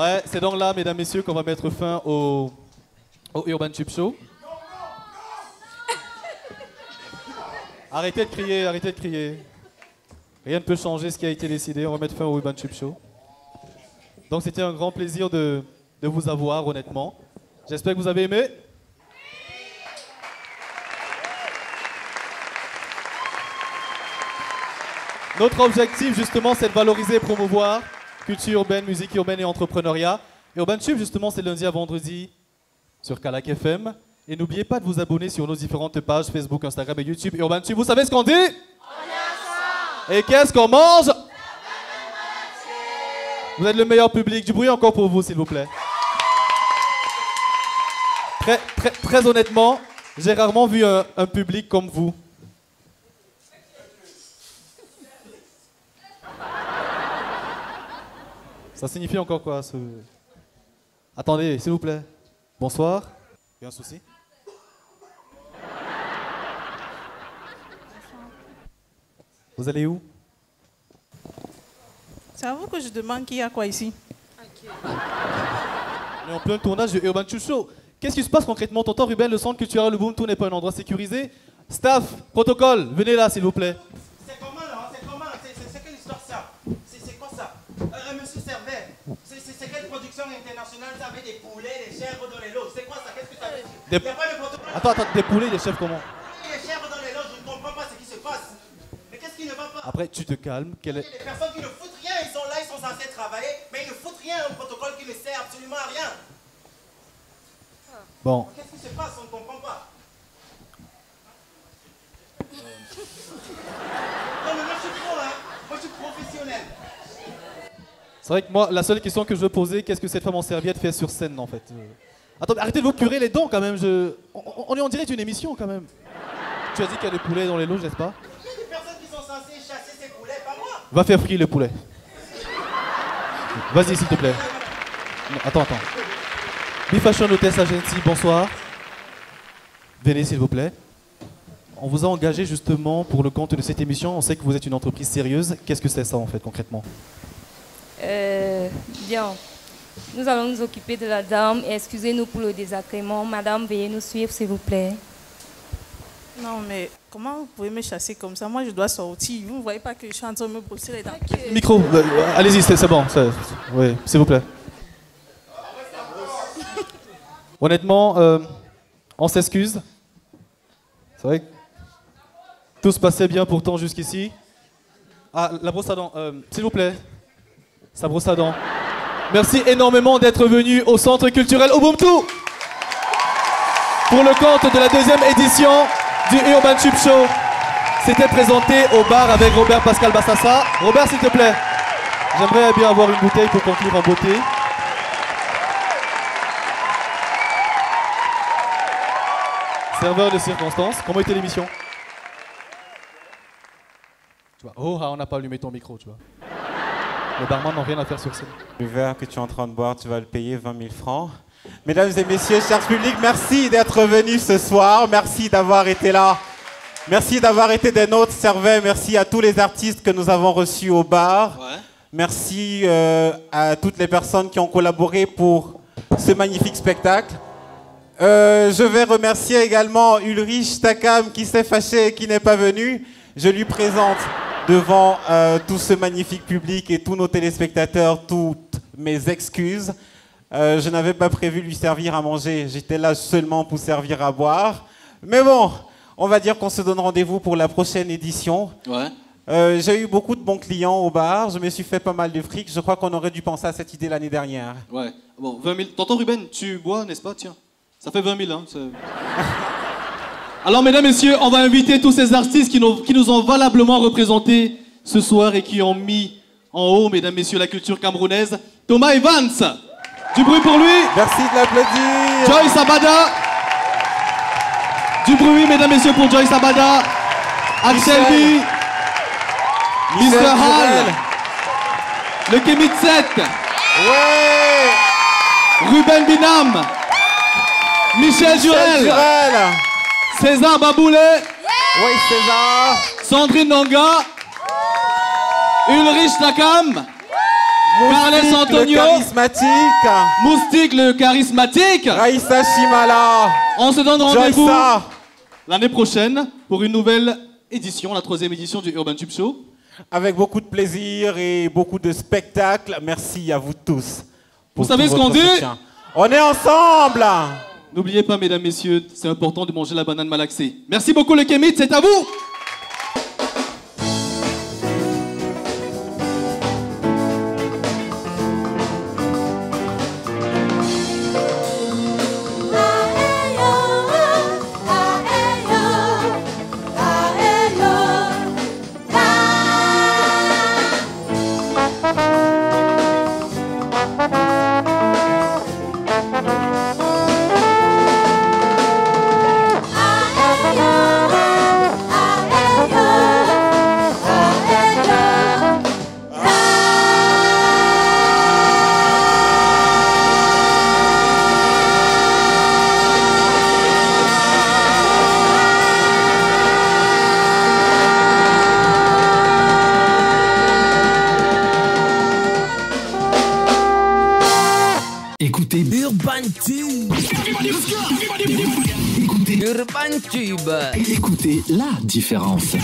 Ouais, c'est donc là, mesdames, messieurs, qu'on va mettre fin au Urban Tube Show. Arrêtez de crier, arrêtez de crier. Rien ne peut changer ce qui a été décidé. On va mettre fin au Urban Tube Show. Donc c'était un grand plaisir de vous avoir, honnêtement. J'espère que vous avez aimé. Notre objectif, justement, c'est de valoriser et promouvoir culture urbaine, musique urbaine et entrepreneuriat. Urban Tube, justement, c'est lundi à vendredi sur Calac FM. Et n'oubliez pas de vous abonner sur nos différentes pages Facebook, Instagram et YouTube. Urban Tube, vous savez ce qu'on dit? On est ensemble. Et qu'est-ce qu'on mange? Vous êtes le meilleur public. Du bruit encore pour vous, s'il vous plaît. Très honnêtement, j'ai rarement vu un public comme vous. Ça signifie encore quoi ce... Attendez, s'il vous plaît. Bonsoir. Il y a un souci? Vous allez où? C'est à vous que je demande qui y a quoi ici. On est en plein tournage de Urban Tube Show. Qu'est-ce qui se passe concrètement? Tonton Ruben, le centre culturel Ubuntu n'est pas un endroit sécurisé. Staff, protocole, venez là s'il vous plaît. C'est comment là? C'est comment? C'est quelle histoire ça? C'est quoi ça? Monsieur Servet, c'est quelle production internationale? Ça avec des poulets, des chèvres dans les lots? C'est quoi ça? Qu'est-ce que ça veut dire? Il n'y a pas de protocole. Attends, des poulets, des chefs comment? Des chèvres dans les lots, je ne comprends pas ce qui se passe. Mais qu'est-ce qui ne va pas? Après, tu te calmes. Il y a des personnes qui ne foutent rien, ils sont là, ils sont censés travailler, mais ils ne foutent rien, un protocole qui ne sert absolument à rien. Bon. Qu'est-ce qui se passe? On ne comprend pas. Non mais moi je suis pro, hein. Moi je suis professionnel. C'est vrai que moi, la seule question que je veux poser, qu'est-ce que cette femme en serviette fait sur scène en fait? Attends, arrêtez de vous curer les dents quand même. On est en direct d'une émission quand même. Tu as dit qu'il y a des poulets dans les loges, n'est-ce pas? Il y a des personnes qui sont censées chasser ces poulets, pas moi. Va faire frire le poulet. Vas-y s'il te plaît. Non, attends. B-Fashion Hotels Agency, bonsoir. Venez s'il vous plaît. On vous a engagé justement pour le compte de cette émission. On sait que vous êtes une entreprise sérieuse. Qu'est-ce que c'est ça en fait concrètement? Bien. Nous allons nous occuper de la dame. Excusez-nous pour le désagrément. Madame, veuillez nous suivre s'il vous plaît. Non mais comment vous pouvez me chasser comme ça? Moi je dois sortir. Vous ne voyez pas que je suis en train de me brosser les dents? Micro, allez-y, c'est bon. Oui, s'il vous plaît. Honnêtement, on s'excuse. C'est vrai que tout se passait bien pourtant jusqu'ici. Ah, la brosse à dents, s'il vous plaît. Sa brosse à dents. Merci énormément d'être venu au Centre culturel Ubuntu pour le compte de la deuxième édition du Urban Tube Show. C'était présenté au bar avec Robert Pascal Bassassa. Robert, s'il te plaît, j'aimerais bien avoir une bouteille pour conclure en beauté. Serveur de circonstance, comment était l'émission? Tu vois, oh, on n'a pas allumé ton micro, tu vois. Les barman n'ont rien à faire sur scène. Le verre que tu es en train de boire, tu vas le payer 20 000 francs. Mesdames et messieurs, chers publics, merci d'être venus ce soir. Merci d'avoir été là. Merci d'avoir été des nôtres, Servet. Merci à tous les artistes que nous avons reçus au bar. Ouais. Merci à toutes les personnes qui ont collaboré pour ce magnifique spectacle. Je vais remercier également Ulrich Takam qui s'est fâché et qui n'est pas venu. Je lui présente devant tout ce magnifique public et tous nos téléspectateurs toutes mes excuses. Je n'avais pas prévu lui servir à manger. J'étais là seulement pour servir à boire. Mais bon, on va dire qu'on se donne rendez-vous pour la prochaine édition. Ouais. J'ai eu beaucoup de bons clients au bar. Je me suis fait pas mal de fric. Je crois qu'on aurait dû penser à cette idée l'année dernière. Ouais. Bon, 20 000. Tonton Ruben, tu bois, n'est-ce pas? Tiens. Ça fait 20 000, hein. Alors, mesdames, messieurs, on va inviter tous ces artistes qui nous ont valablement représentés ce soir et qui ont mis en haut, mesdames, messieurs, la culture camerounaise. Thomas Evans, du bruit pour lui. Merci de l'applaudir. Joyce Abada. Du bruit, mesdames, messieurs, pour Joyce Abada. Axel B. Mr. Hall. Le Kémit 7. Ouais. Ruben Binam. Michel Jurel. César Baboulet. Oui, César. Sandrine Nanga. Ulrich Takam. Carles Antonio. Le charismatique. Moustique le charismatique. Raïssa Shimala. On se donne rendez-vous l'année prochaine pour une nouvelle édition, la 3e édition du Urban Tube Show. Avec beaucoup de plaisir et beaucoup de spectacles. Merci à vous tous. Vous savez ce qu'on dit? On est ensemble. N'oubliez pas, mesdames, messieurs, c'est important de manger la banane malaxée. Merci beaucoup, le Kémit, c'est à vous. Écoutez Urban Tube. Écoutez Urban Tube. Écoutez la différence.